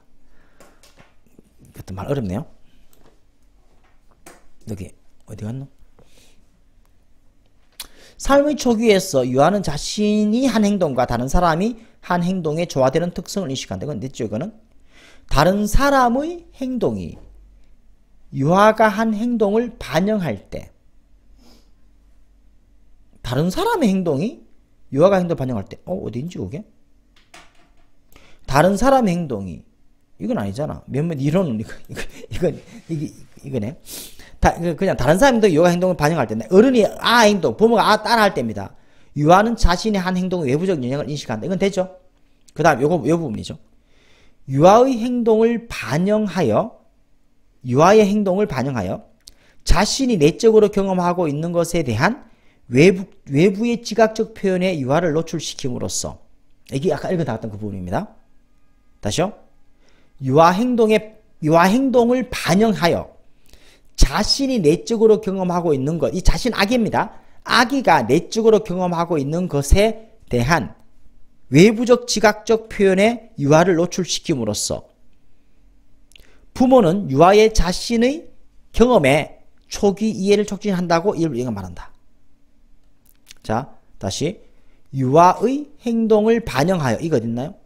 이것도 말 어렵네요. 여기 어디 갔노? 삶의 초기에서 유아는 자신이 한 행동과 다른 사람이 한 행동에 조화되는 특성을 인식한다. 이건 냈죠, 이거는? 다른 사람의 행동이 유아가 한 행동을 반영할 때, 다른 사람의 행동이 유아가 행동을 반영할 때, 어딘지 그게? 다른 사람의 행동이, 이건 아니잖아. 몇몇 이론은 이거네. 그냥 다른 사람의 행동이 유아가 행동을 반영할 때, 어른이 행동, 부모가 따라할 때입니다. 유아는 자신의 한 행동의 외부적 영향을 인식한다. 이건 되죠? 그 다음 요 부분이죠. 유아의 행동을 반영하여, 유아의 행동을 반영하여 자신이 내적으로 경험하고 있는 것에 대한 외부의 지각적 표현에 유아를 노출시킴으로써, 이게 아까 읽어나갔던 그 부분입니다. 다시요. 유아 행동을 반영하여 자신이 내적으로 경험하고 있는 것, 이 자신 아기입니다. 아기가 내적으로 경험하고 있는 것에 대한 외부적 지각적 표현에 유아를 노출시킴으로써 부모는 유아의 자신의 경험에 초기 이해를 촉진한다고 이걸 말한다. 자, 다시 유아의 행동을 반영하여, 이거 어딨나요?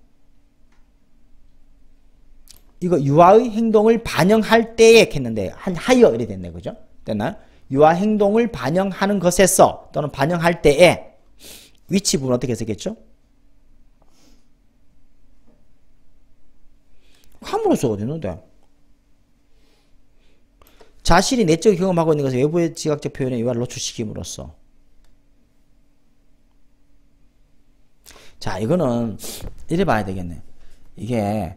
이거 유아의 행동을 반영할 때에 했는데 한 하여 이래 됐네. 그죠? 됐나요? 유아 행동을 반영하는 것에서 또는 반영할 때에 위치 부분 어떻게 해석했죠? 함으로써 어디 있는데? 자신이 내적으로 경험하고 있는 것을 외부의 지각적 표현에 유아를 노출시킴으로써. 자, 이거는 이래 봐야 되겠네. 이게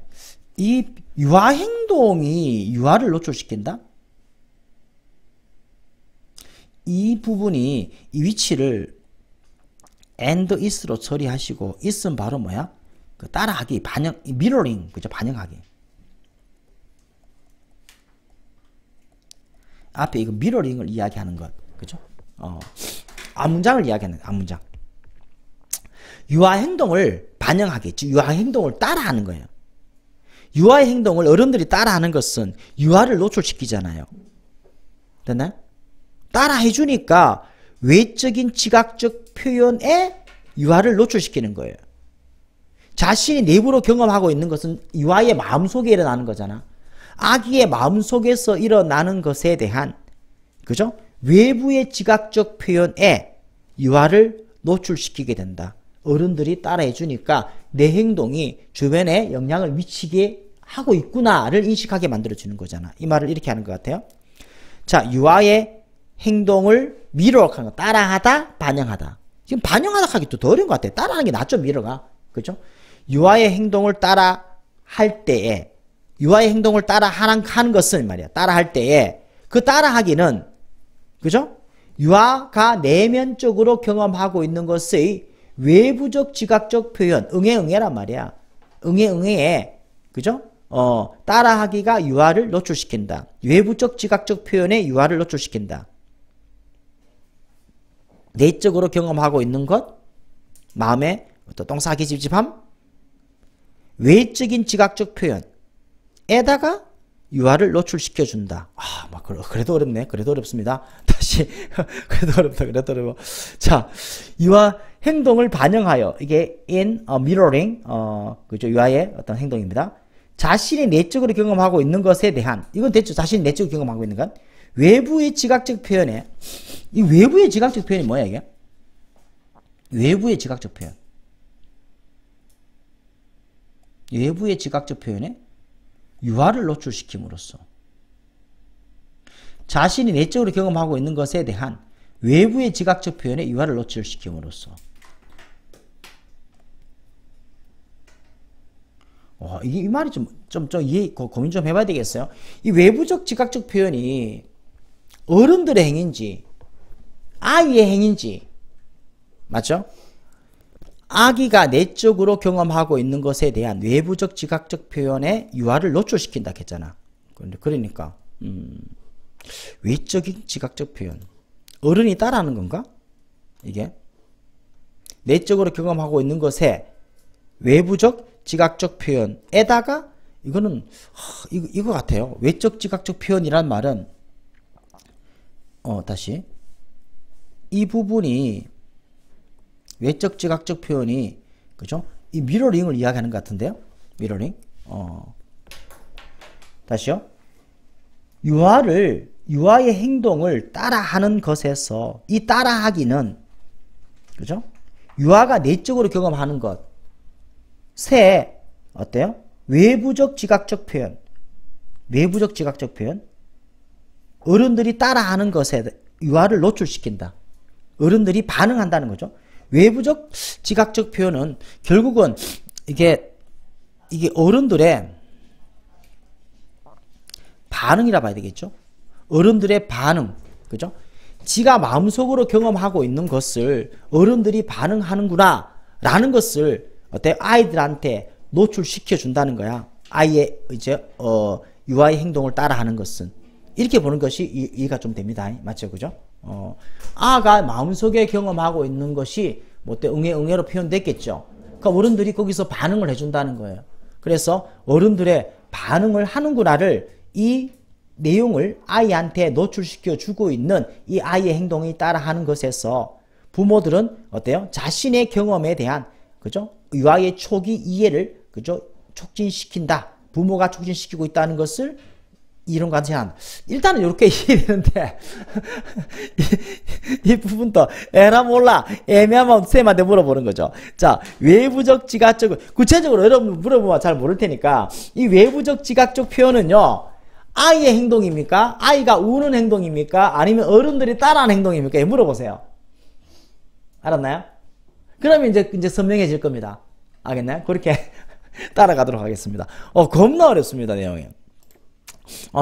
이 유아 행동이 유아를 노출시킨다? 이 부분이 이 위치를 and is로 처리하시고 is는 바로 뭐야? 그 따라하기, 반영, 미러링, 그죠? 반영하기. 앞에 이거 미러링을 이야기하는 것, 그죠? 앞문장을 이야기하는 앞문장. 유아 행동을 반영하기, 즉 유아 행동을 따라하는 거예요. 유아의 행동을 어른들이 따라하는 것은 유아를 노출시키잖아요. 됐나요? 따라해주니까 외적인 지각적 표현에 유아를 노출시키는 거예요. 자신이 내부로 경험하고 있는 것은 유아의 마음속에 일어나는 거잖아. 아기의 마음속에서 일어나는 것에 대한, 그죠? 외부의 지각적 표현에 유아를 노출시키게 된다. 어른들이 따라해주니까 내 행동이 주변에 영향을 미치게 하고 있구나를 인식하게 만들어주는 거잖아. 이 말을 이렇게 하는 것 같아요. 자, 유아의 행동을 미러하는 거, 따라하다, 반영하다. 지금 반영하다 하기 더 어려운 것 같아요. 따라하는 게 낫죠, 미러가. 그죠? 유아의 행동을 따라 할 때에, 유아의 행동을 따라 하는 것은 말이야. 따라 할 때에, 그 따라하기는, 그죠? 유아가 내면적으로 경험하고 있는 것의 외부적 지각적 표현, 응애응애란 말이야. 응애응애에, 그죠? 따라하기가 유아를 노출시킨다. 외부적 지각적 표현에 유아를 노출시킨다. 내적으로 경험하고 있는 것, 마음에 어떤 똥싸기 찝찝함, 외적인 지각적 표현에다가 유아를 노출시켜준다. 아, 막 그래도 어렵네. 그래도 어렵습니다. 다시 그래도 어렵다. 그래도 어려워. 자, 유아 행동을 반영하여, 이게 in mirroring, 그죠? 유아의 어떤 행동입니다. 자신이 내적으로 경험하고 있는 것에 대한, 이건 됐죠. 자신이 내적으로 경험하고 있는 것. 외부의 지각적 표현에, 이 외부의 지각적 표현이 뭐야, 이게? 외부의 지각적 표현. 외부의 지각적 표현에 유아를 노출시킴으로써 자신이 내적으로 경험하고 있는 것에 대한 외부의 지각적 표현에 유아를 노출시킴으로써. 이 말이 좀 고민 좀 해봐야 되겠어요. 이 외부적 지각적 표현이 어른들의 행인지 아이의 행인지, 맞죠? 아기가 내적으로 경험하고 있는 것에 대한 외부적 지각적 표현에 유아를 노출시킨다 했잖아. 그러니까 외적인 지각적 표현, 어른이 따라하는 건가? 이게 내적으로 경험하고 있는 것에 외부적 지각적 표현에다가 이거는 이거 같아요. 외적 지각적 표현이란 말은 다시 이 부분이 외적 지각적 표현이, 그죠? 이 미러링을 이야기하는 것 같은데요. 미러링. 다시요. 유아의 행동을 따라하는 것에서 이 따라하기는, 그죠? 유아가 내적으로 경험하는 것에 어때요? 외부적 지각적 표현. 외부적 지각적 표현. 어른들이 따라하는 것에 유아를 노출시킨다. 어른들이 반응한다는 거죠. 외부적 지각적 표현은 결국은 이게 어른들의 반응이라 봐야 되겠죠. 어른들의 반응, 그죠? 지가 마음속으로 경험하고 있는 것을 어른들이 반응하는구나 라는 것을 아이들한테 노출시켜 준다는 거야. 아이의 유아의 행동을 따라하는 것은 이렇게 보는 것이 이해가 좀 됩니다. 맞죠, 그죠? 아가 마음속에 경험하고 있는 것이 응애로 표현됐겠죠. 그러니까 어른들이 거기서 반응을 해준다는 거예요. 그래서 어른들의 반응을 하는구나를, 이 내용을 아이한테 노출시켜 주고 있는 이 아이의 행동이 따라하는 것에서 부모들은 어때요? 자신의 경험에 대한, 그죠? 유아의 초기 이해를, 그죠? 촉진시킨다. 부모가 촉진시키고 있다는 것을 이론과 제한. 일단은 이렇게 이해되는데 이 부분도 에라 몰라 애매하면 쌤한테 물어보는 거죠. 자, 외부적 지각적, 구체적으로 여러분 물어보면 잘 모를 테니까 이 외부적 지각적 표현은요, 아이의 행동입니까? 아이가 우는 행동입니까? 아니면 어른들이 따라하는 행동입니까? 물어보세요. 알았나요? 그러면 이제 선명해질 겁니다. 알겠나요? 그렇게 따라가도록 하겠습니다. 겁나 어렵습니다, 내용이.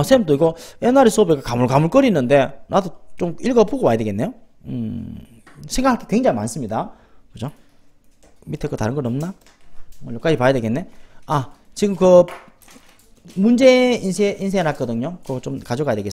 쌤도 이거 옛날에 수업에 가물가물거리는데 나도 좀 읽어보고 와야 되겠네요. 생각할 게 굉장히 많습니다. 그죠? 밑에 거 다른 건 없나? 여기까지 봐야 되겠네. 지금 그 문제 인쇄해놨거든요. 그거 좀 가져가야 되겠습니다.